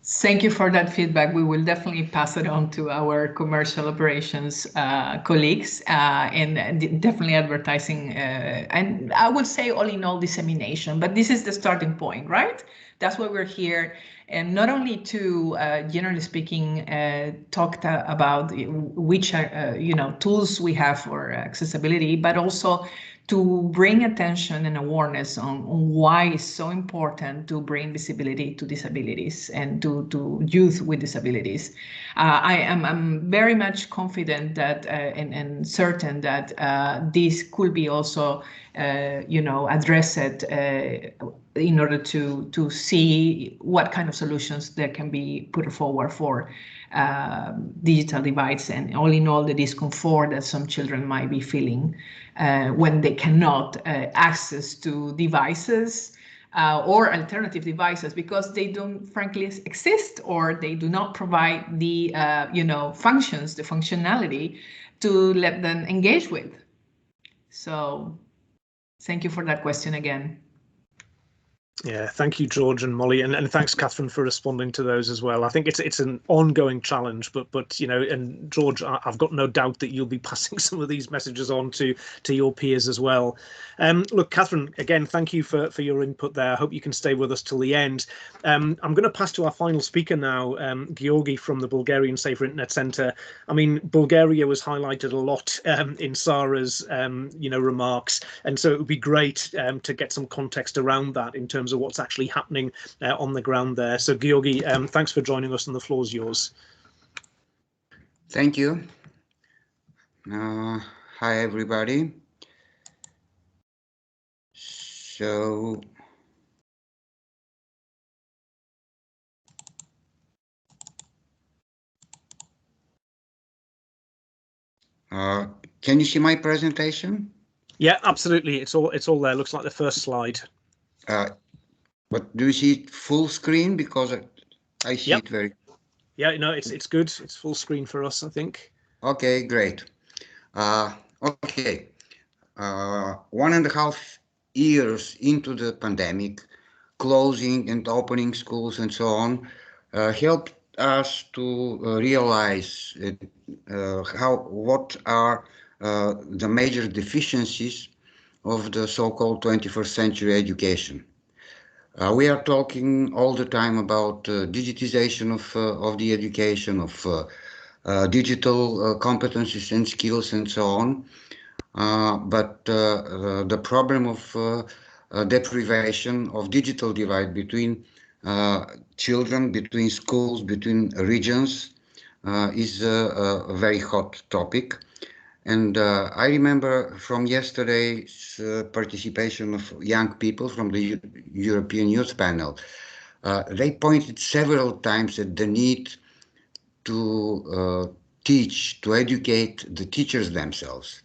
Thank you for that feedback. We will definitely pass it on to our commercial operations colleagues, and definitely advertising. And I would say all in all dissemination, but this is the starting point, right? That's why we're here. And not only to, generally speaking, talk about which tools we have for accessibility, but also to bring attention and awareness on why it's so important to bring visibility to disabilities and to youth with disabilities. I'm very much confident that and certain that this could be also addressed in order to see what kind of solutions that can be put forward for digital divides, and all in all the discomfort that some children might be feeling when they cannot access to devices or alternative devices because they don't frankly exist, or they do not provide the functions, the functionality to let them engage with. So thank you for that question again. Yeah, thank you, George and Molly, and thanks, Catherine, for responding to those as well. I think it's an ongoing challenge, but and George, I've got no doubt that you'll be passing some of these messages on to your peers as well. Look, Catherine, again, thank you for your input there. I hope you can stay with us till the end. I'm going to pass to our final speaker now, Georgi from the Bulgarian Safer Internet Centre. I mean, Bulgaria was highlighted a lot in Sarah's remarks, and so it would be great to get some context around that in terms of what's actually happening on the ground there. So Georgi, thanks for joining us, and the floor is yours. Thank you. Hi, everybody. So can you see my presentation? Yeah, absolutely. It's all there. Looks like the first slide. But do you see it full screen? Because I see it very. Yeah, no, it's good. It's full screen for us, I think. Okay, great. Okay. 1.5 years into the pandemic, closing and opening schools and so on helped us to realize what are the major deficiencies of the so-called 21st century education. We are talking all the time about digitization of the education, of digital competencies and skills and so on. But the problem of deprivation, of digital divide between children, between schools, between regions is a very hot topic. And I remember from yesterday's participation of young people from the European Youth Panel. They pointed several times at the need to teach, to educate the teachers themselves.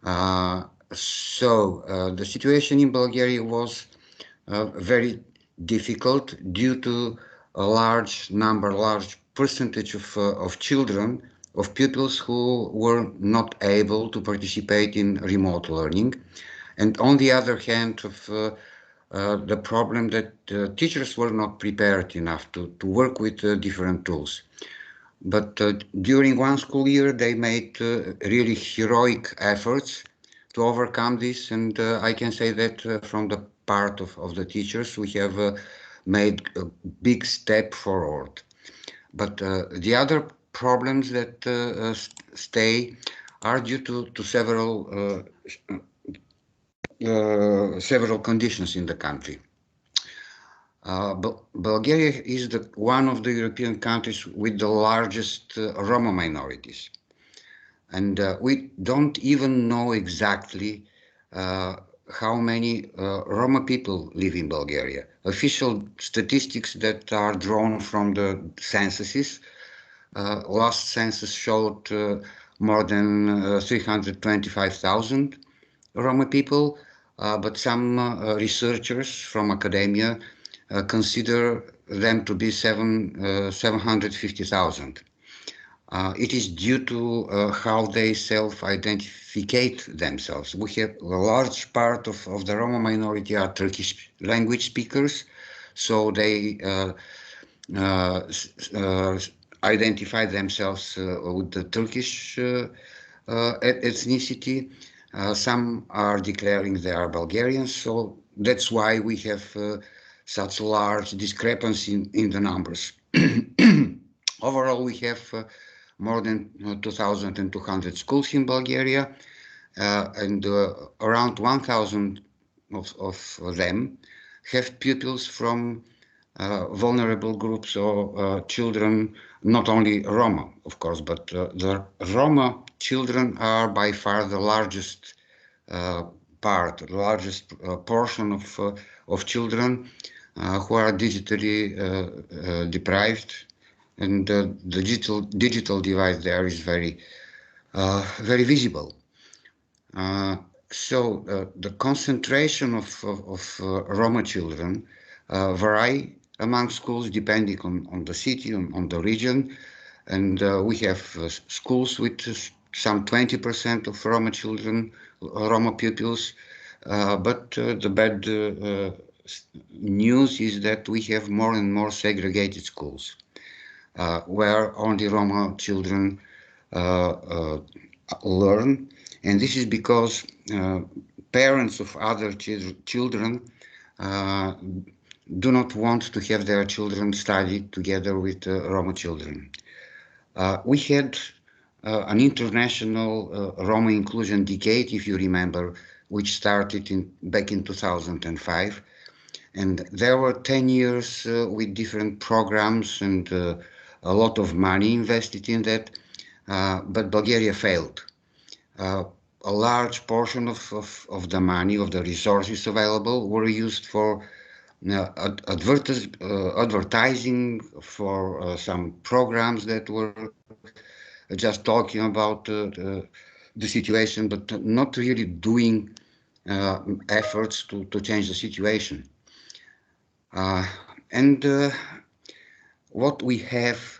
The situation in Bulgaria was very difficult due to a large percentage of children, of pupils who were not able to participate in remote learning. And on the other hand, the problem that teachers were not prepared enough to work with different tools. But during one school year, they made really heroic efforts to overcome this. And I can say that from the part of the teachers, we have made a big step forward. But the other problems that stay are due to several conditions in the country. Bulgaria is one of the European countries with the largest Roma minorities. And we don't even know exactly how many Roma people live in Bulgaria. Official statistics that are drawn from the censuses. Last census showed more than 325,000 Roma people, but some researchers from academia consider them to be 750,000. It is due to how they self-identificate themselves. We have a large part of the Roma minority are Turkish language speakers, so they identify themselves with the Turkish ethnicity. Some are declaring they are Bulgarians, so that's why we have such large discrepancy in the numbers. Overall, we have more than 2,200 schools in Bulgaria, and around 1,000 of them have pupils from vulnerable groups or children, not only Roma, of course, but the Roma children are by far the largest portion of children who are digitally deprived, and the digital divide there is very visible. The concentration of Roma children vary among schools depending on the city, on the region, and we have schools with some 20% of Roma children, Roma pupils, but the bad news is that we have more and more segregated schools where only Roma children learn, and this is because parents of other children do not want to have their children study together with Roma children. We had an international Roma inclusion decade, if you remember, which started back in 2005. And there were 10 years with different programs and a lot of money invested in that, but Bulgaria failed. A large portion of the money, of the resources available, were used for advertising, for some programs that were just talking about the situation, but not really doing efforts to change the situation. What we have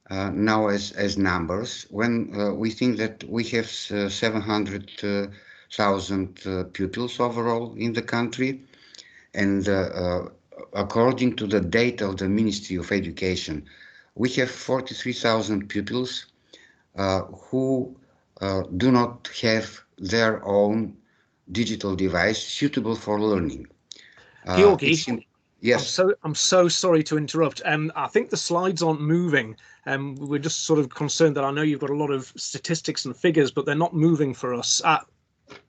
now as numbers, when we think that we have 700,000 pupils overall in the country, and according to the data of the Ministry of Education, we have 43,000 pupils who do not have their own digital device suitable for learning. Georgi, yes. I'm so sorry to interrupt. I think the slides aren't moving. We're just sort of concerned that I know you've got a lot of statistics and figures, but they're not moving for us.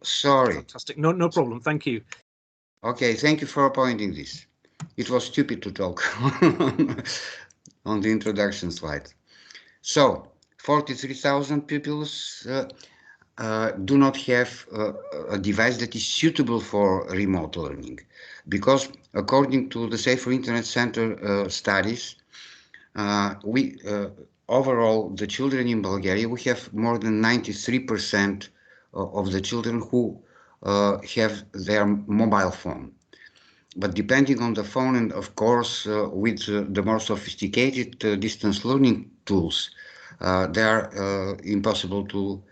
Sorry. Fantastic. No problem. Thank you. Okay, thank you for pointing this. It was stupid to talk on the introduction slide. So 43,000 pupils do not have a device that is suitable for remote learning, because according to the Safer Internet Center studies, overall, the children in Bulgaria, we have more than 93% of the children who have their mobile phone. But depending on the phone, and of course with the more sophisticated distance learning tools, they are impossible to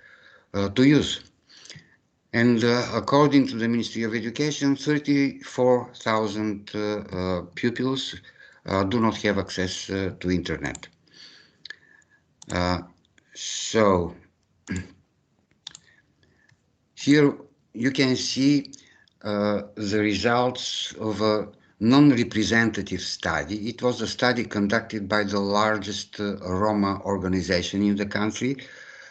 use. And according to the Ministry of Education, 34,000 pupils do not have access to internet. So here you can see the results of a non-representative study. It was a study conducted by the largest Roma organization in the country,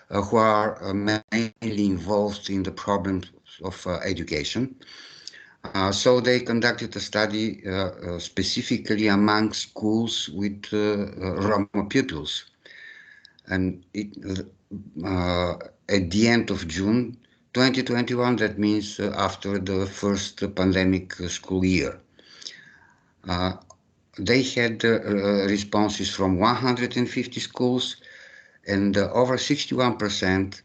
who are mainly involved in the problems of education. So they conducted a study specifically among schools with Roma pupils. And at the end of June 2021, that means after the first pandemic school year, they had responses from 150 schools, and over 61%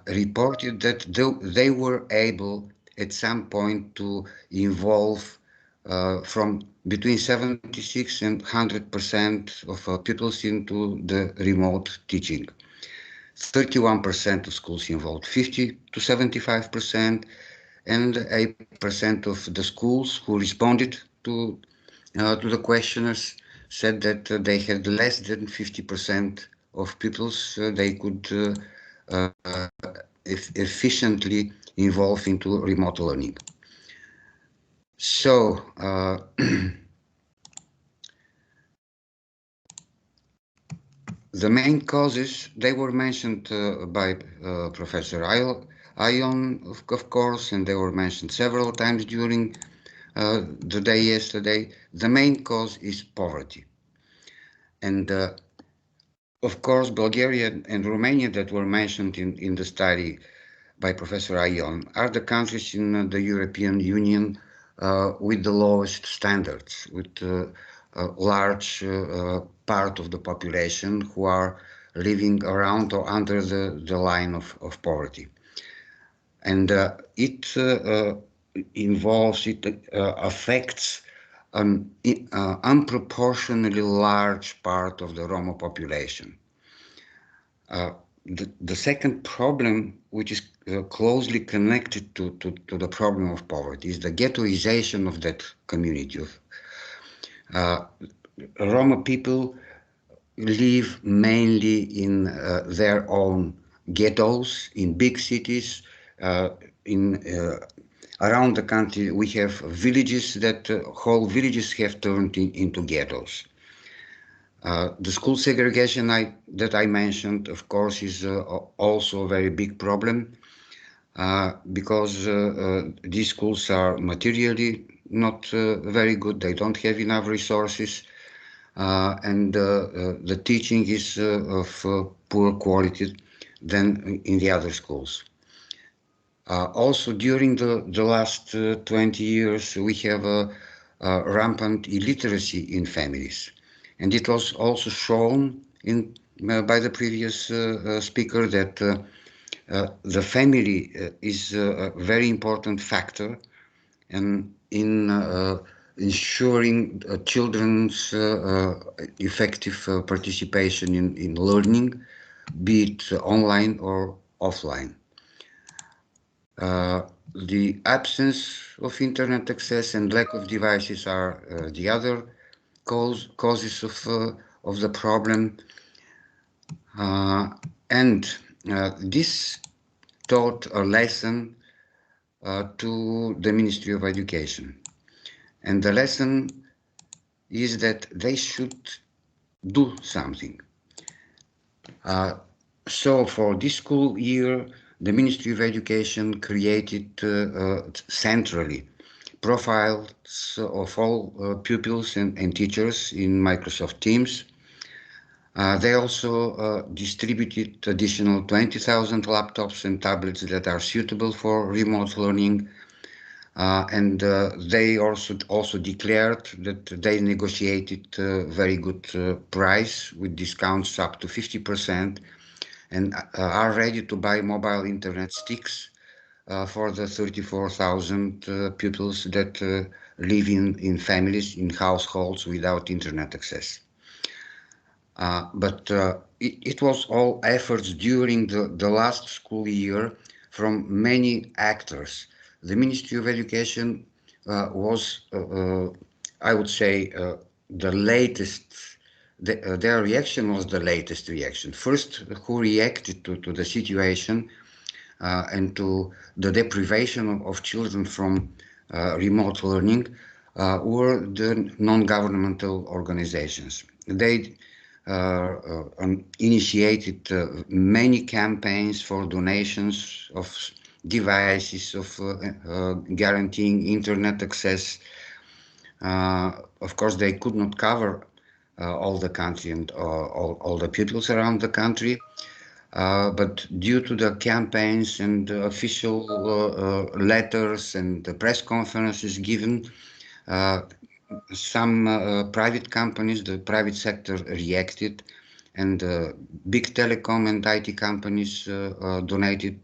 reported that they were able at some point to involve from between 76 and 100% of pupils into the remote teaching. 31% of schools involved 50 to 75%, and 8% of the schools who responded to the questionnaires said that they had less than 50% of pupils they could efficiently involve into remote learning. So the main causes, they were mentioned by Professor Ion, of course, and they were mentioned several times during the day yesterday. The main cause is poverty. And of course, Bulgaria and Romania that were mentioned in the study by Professor Ion are the countries in the European Union with the lowest standards, with a large part of the population who are living around or under the line of poverty. And it affects an unproportionately large part of the Roma population. The second problem, which is closely connected to the problem of poverty, is the ghettoization of that community. Roma people live mainly in their own ghettos, in big cities. Around the country, we have villages that whole villages have turned into ghettos. The school segregation that I mentioned, of course, is also a very big problem because these schools are materially not very good. They don't have enough resources, and the teaching is of poor quality than in the other schools. Also, during the last 20 years, we have a rampant illiteracy in families. And it was also shown by the previous speaker that the family is a very important factor in ensuring children's effective participation in learning, be it online or offline. The absence of internet access and lack of devices are the other causes of the problem, and this taught a lesson to the Ministry of Education, and the lesson is that they should do something. So for this school year, the Ministry of Education created centrally profiles of all pupils and teachers in Microsoft Teams. They also distributed additional 20,000 laptops and tablets that are suitable for remote learning. And they also declared that they negotiated a very good price with discounts up to 50%, and are ready to buy mobile internet sticks for the 34,000 pupils that live in families, in households without internet access. But it was all efforts during the last school year from many actors. The Ministry of Education was, I would say, the latest. Their reaction was the latest reaction. First, who reacted to the situation and to the deprivation of children from remote learning were the non-governmental organizations. They initiated many campaigns for donations of devices, of guaranteeing internet access. Of course, they could not cover all the country and all the pupils around the country. But due to the campaigns and the official letters and the press conferences given, some private companies, the private sector reacted, and big telecom and IT companies donated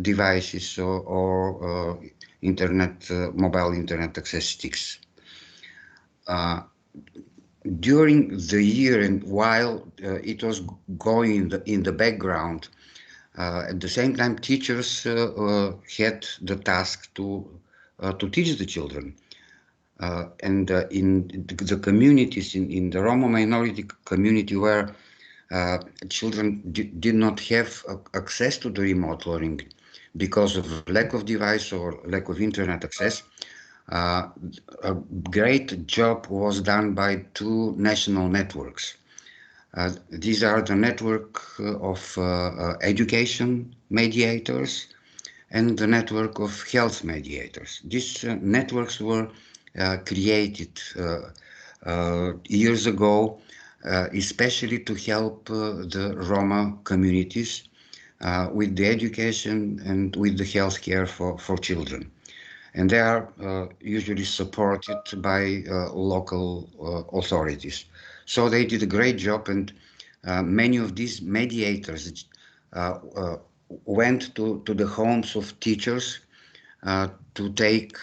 devices or mobile internet access sticks. During the year and while it was going in the background, at the same time, teachers had the task to teach the children. And in the communities, in the Roma minority community, where children did not have access to the remote learning because of lack of device or lack of internet access, a great job was done by two national networks. These are the network of education mediators and the network of health mediators. These networks were created years ago, especially to help the Roma communities with the education and with the health care for children. And they are usually supported by local authorities. So they did a great job, and many of these mediators went to the homes of teachers to take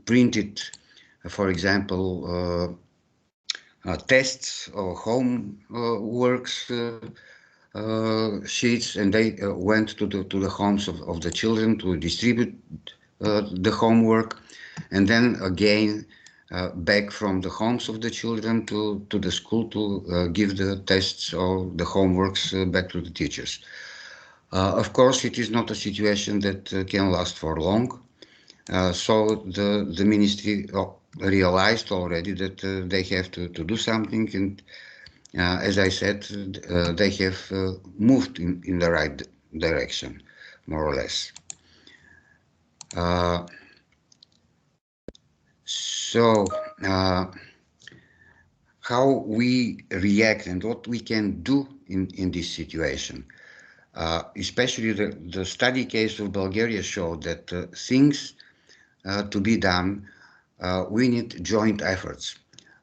printed, for example, tests or home works sheets, and they went to the homes of the children to distribute the homework, and then again back from the homes of the children to the school to give the tests or the homeworks back to the teachers. Of course, it is not a situation that can last for long. So the ministry realized already that they have to do something, and as I said, they have moved in the right direction, more or less. So how we react and what we can do in this situation. Especially the study case of Bulgaria showed that things to be done, we need joint efforts.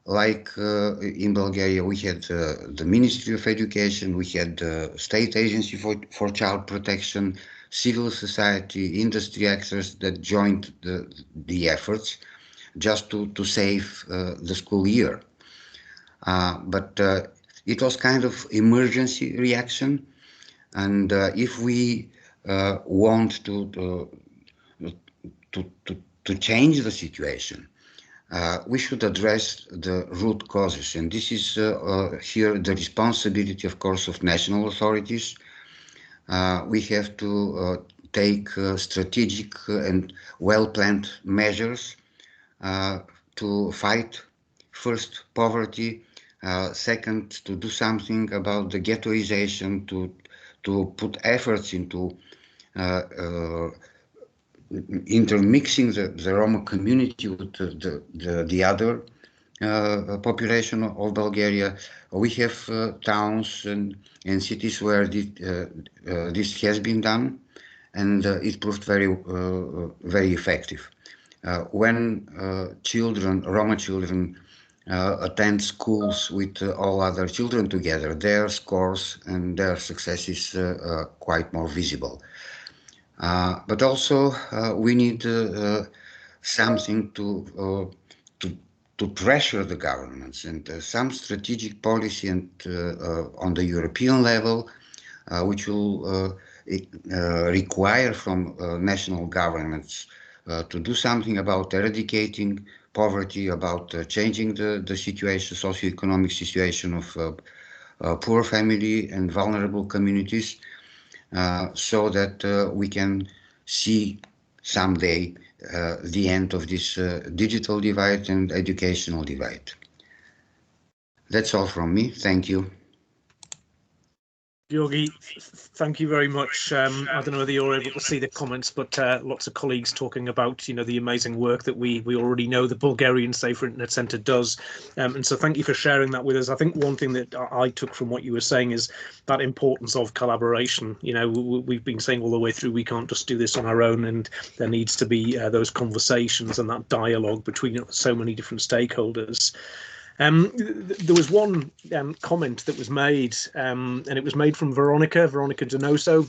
Like in Bulgaria, we had the Ministry of Education, we had the State Agency for Child Protection, civil society, industry actors that joined the efforts just to save the school year. But it was kind of emergency reaction, and if we want to change the situation, we should address the root causes, and this is here the responsibility, of course, of national authorities. We have to take strategic and well-planned measures to fight, first, poverty, second, to do something about the ghettoization, to put efforts into intermixing the Roma community with the other population of Bulgaria. We have towns and cities where this has been done, and it proved very effective. When children, Roma children, attend schools with all other children together, their scores and their success is quite more visible. But also we need something to pressure the governments, and some strategic policy and on the European level, which will require from national governments to do something about eradicating poverty, about changing the situation, socioeconomic situation of poor family and vulnerable communities, so that we can see someday the end of this digital divide and educational divide. That's all from me. Thank you. Georgi, thank you very much. I don't know whether you're able to see the comments, but lots of colleagues talking about, the amazing work that we already know the Bulgarian Safer Internet Centre does. And so thank you for sharing that with us. I think one thing that I took from what you were saying is that importance of collaboration. We've been saying all the way through, we can't just do this on our own, and there needs to be those conversations and that dialogue between so many different stakeholders. There was one comment that was made, and it was made from Veronica Donoso.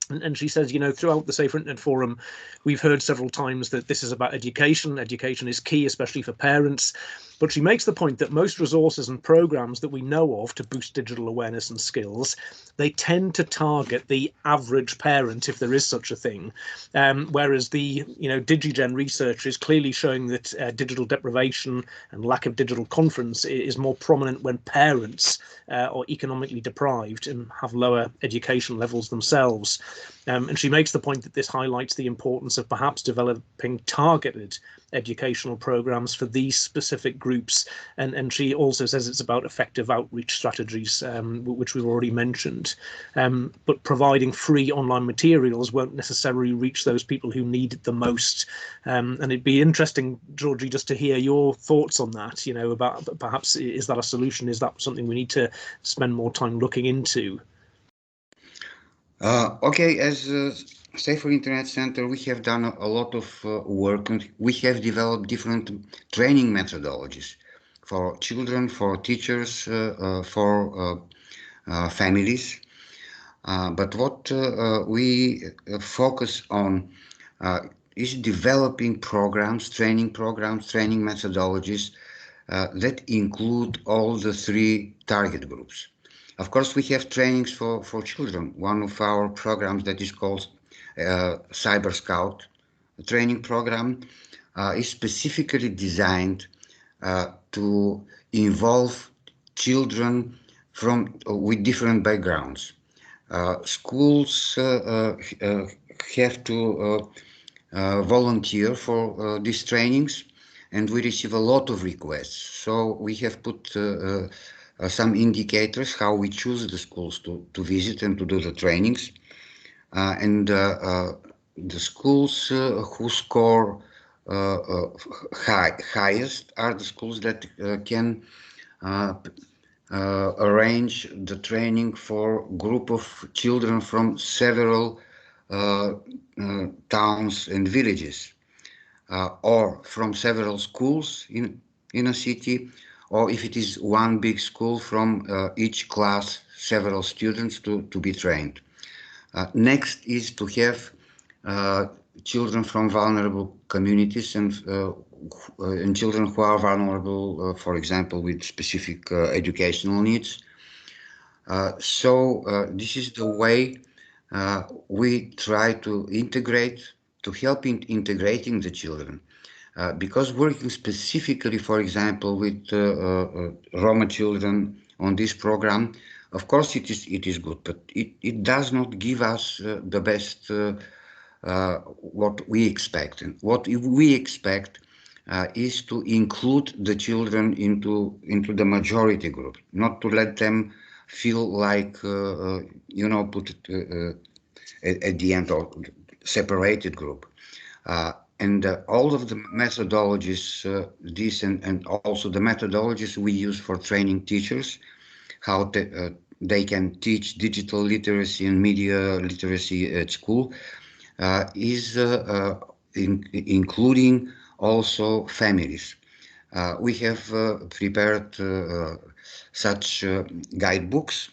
And she says, throughout the Safer Internet Forum, we've heard several times that this is about education. Education is key, especially for parents. But she makes the point that most resources and programs that we know of to boost digital awareness and skills, they tend to target the average parent, if there is such a thing. Whereas the DigiGen research is clearly showing that digital deprivation and lack of digital confidence is more prominent when parents are economically deprived and have lower education levels themselves. And she makes the point that this highlights the importance of perhaps developing targeted educational programs for these specific groups. And she also says it's about effective outreach strategies, which we've already mentioned. But providing free online materials won't necessarily reach those people who need it the most. And it'd be interesting, Georgie, just to hear your thoughts on that, about perhaps is that a solution? Is that something we need to spend more time looking into? Okay, as Safer Internet Center, we have done a lot of work, and we have developed different training methodologies for children, for teachers, for families. But what we focus on is developing programs, training methodologies that include all the three target groups. Of course, we have trainings for children. One of our programs that is called Cyber Scout training program is specifically designed to involve children with different backgrounds. Schools have to volunteer for these trainings, and we receive a lot of requests. So we have put some indicators how we choose the schools to visit and to do the trainings. And the schools who score highest are the schools that can arrange the training for a group of children from several towns and villages, or from several schools in a city, or if it is one big school, from each class, several students to be trained. Next is to have children from vulnerable communities and children who are vulnerable, for example, with specific educational needs. So this is the way we try to help in integrating the children. Because working specifically, for example, with Roma children on this program, of course it is good, but it does not give us the best what we expect. And what we expect is to include the children into the majority group, not to let them feel like put it at the end of separated group. and all of the methodologies, and also the methodologies we use for training teachers, how they can teach digital literacy and media literacy at school, is including also families. We have prepared such guidebooks,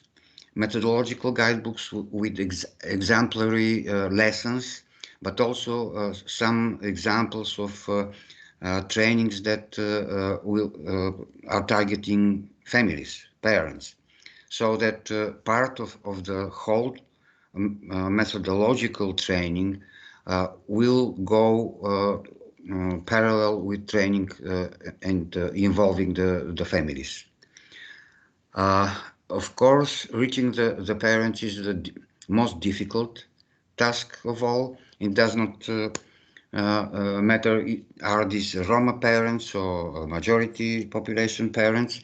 methodological guidebooks with exemplary lessons, but also some examples of trainings that are targeting families, parents, so that part of the whole methodological training will go parallel with training and involving the families. Of course, reaching the parents is the most difficult task of all. It does not matter are these Roma parents or majority population parents.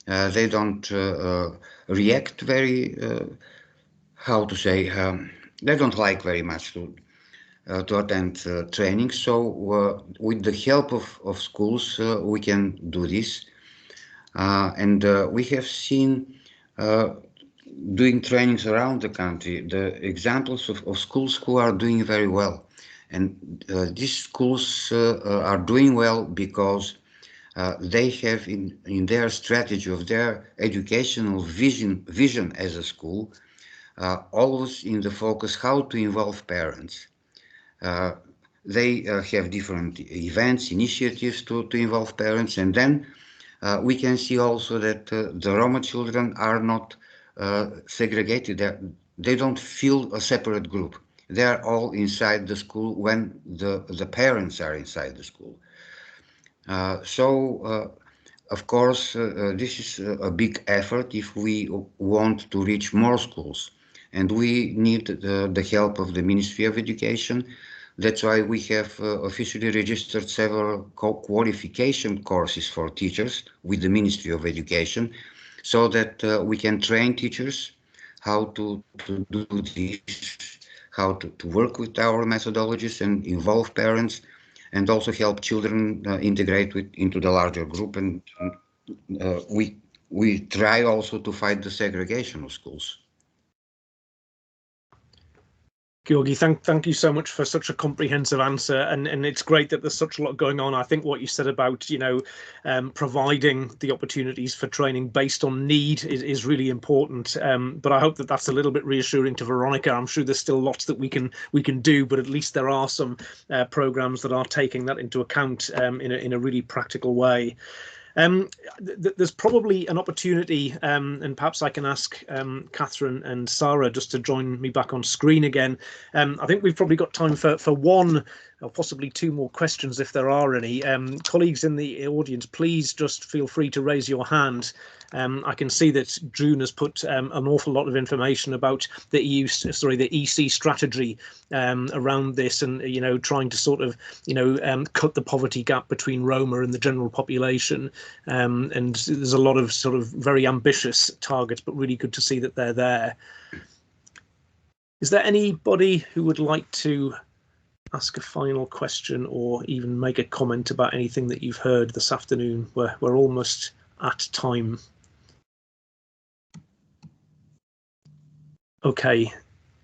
They don't react very, how to say, they don't like very much to attend training. So with the help of schools, we can do this. And we have seen doing trainings around the country, the examples of schools who are doing very well. And these schools are doing well because they have in their strategy of their educational vision as a school, always in the focus how to involve parents. They have different events, initiatives to involve parents, and then we can see also that the Roma children are not segregated. They don't feel a separate group. They are all inside the school when the parents are inside the school. Of course, this is a big effort if we want to reach more schools. And we need the help of the Ministry of Education. That's why we have officially registered several qualification courses for teachers with the Ministry of Education, so that we can train teachers how to do this, how to work with our methodologies and involve parents, and also help children integrate into the larger group. And we try also to fight the segregation of schools. Georgi, thank you so much for such a comprehensive answer, and it's great that there's such a lot going on. I think what you said about providing the opportunities for training based on need is really important. But I hope that that's a little bit reassuring to Veronica. I'm sure there's still lots that we can do, but at least there are some programs that are taking that into account in a really practical way. There's probably an opportunity, and perhaps I can ask Catherine and Sarah just to join me back on screen again. I think we've probably got time for one or possibly two more questions if there are any. Colleagues in the audience, please just feel free to raise your hand. I can see that June has put an awful lot of information about the EC strategy around this, and trying to sort of cut the poverty gap between Roma and the general population. And there's a lot of sort of very ambitious targets, but really good to see that they're there. Is there anybody who would like to ask a final question or even make a comment about anything that you've heard this afternoon? We're almost at time. Okay.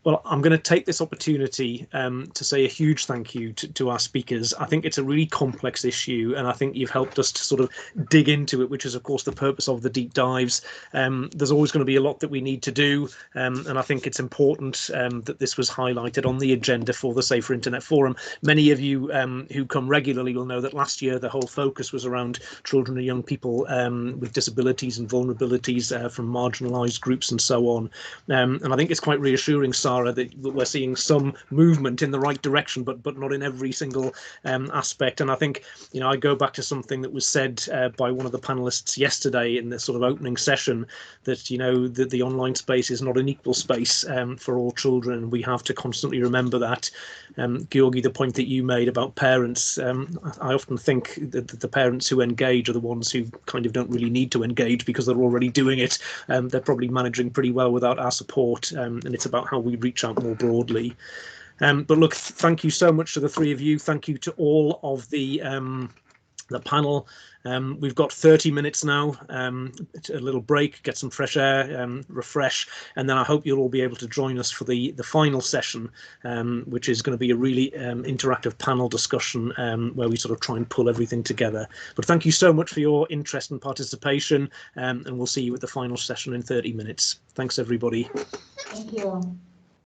Well, I'm going to take this opportunity to say a huge thank you to our speakers. I think it's a really complex issue, and I think you've helped us to sort of dig into it, which is, of course, the purpose of the deep dives. There's always going to be a lot that we need to do, and I think it's important that this was highlighted on the agenda for the Safer Internet Forum. Many of you who come regularly will know that last year the whole focus was around children and young people with disabilities and vulnerabilities from marginalised groups and so on. And I think it's quite reassuring, Sarah, that we're seeing some movement in the right direction, but not in every single aspect. And I think, I go back to something that was said by one of the panelists yesterday in the sort of opening session, that, that the online space is not an equal space for all children. We have to constantly remember that. Georgi, the point that you made about parents, I often think that the parents who engage are the ones who kind of don't really need to engage because they're already doing it. They're probably managing pretty well without our support, and it's about how we reach out more broadly. But look, thank you so much to the three of you. Thank you to all of the panel. We've got 30 minutes now, a little break, get some fresh air, refresh, and then I hope you'll all be able to join us for the final session, which is going to be a really interactive panel discussion where we sort of try and pull everything together. But thank you so much for your interest and participation, and we'll see you at the final session in 30 minutes. Thanks, everybody. Thank you.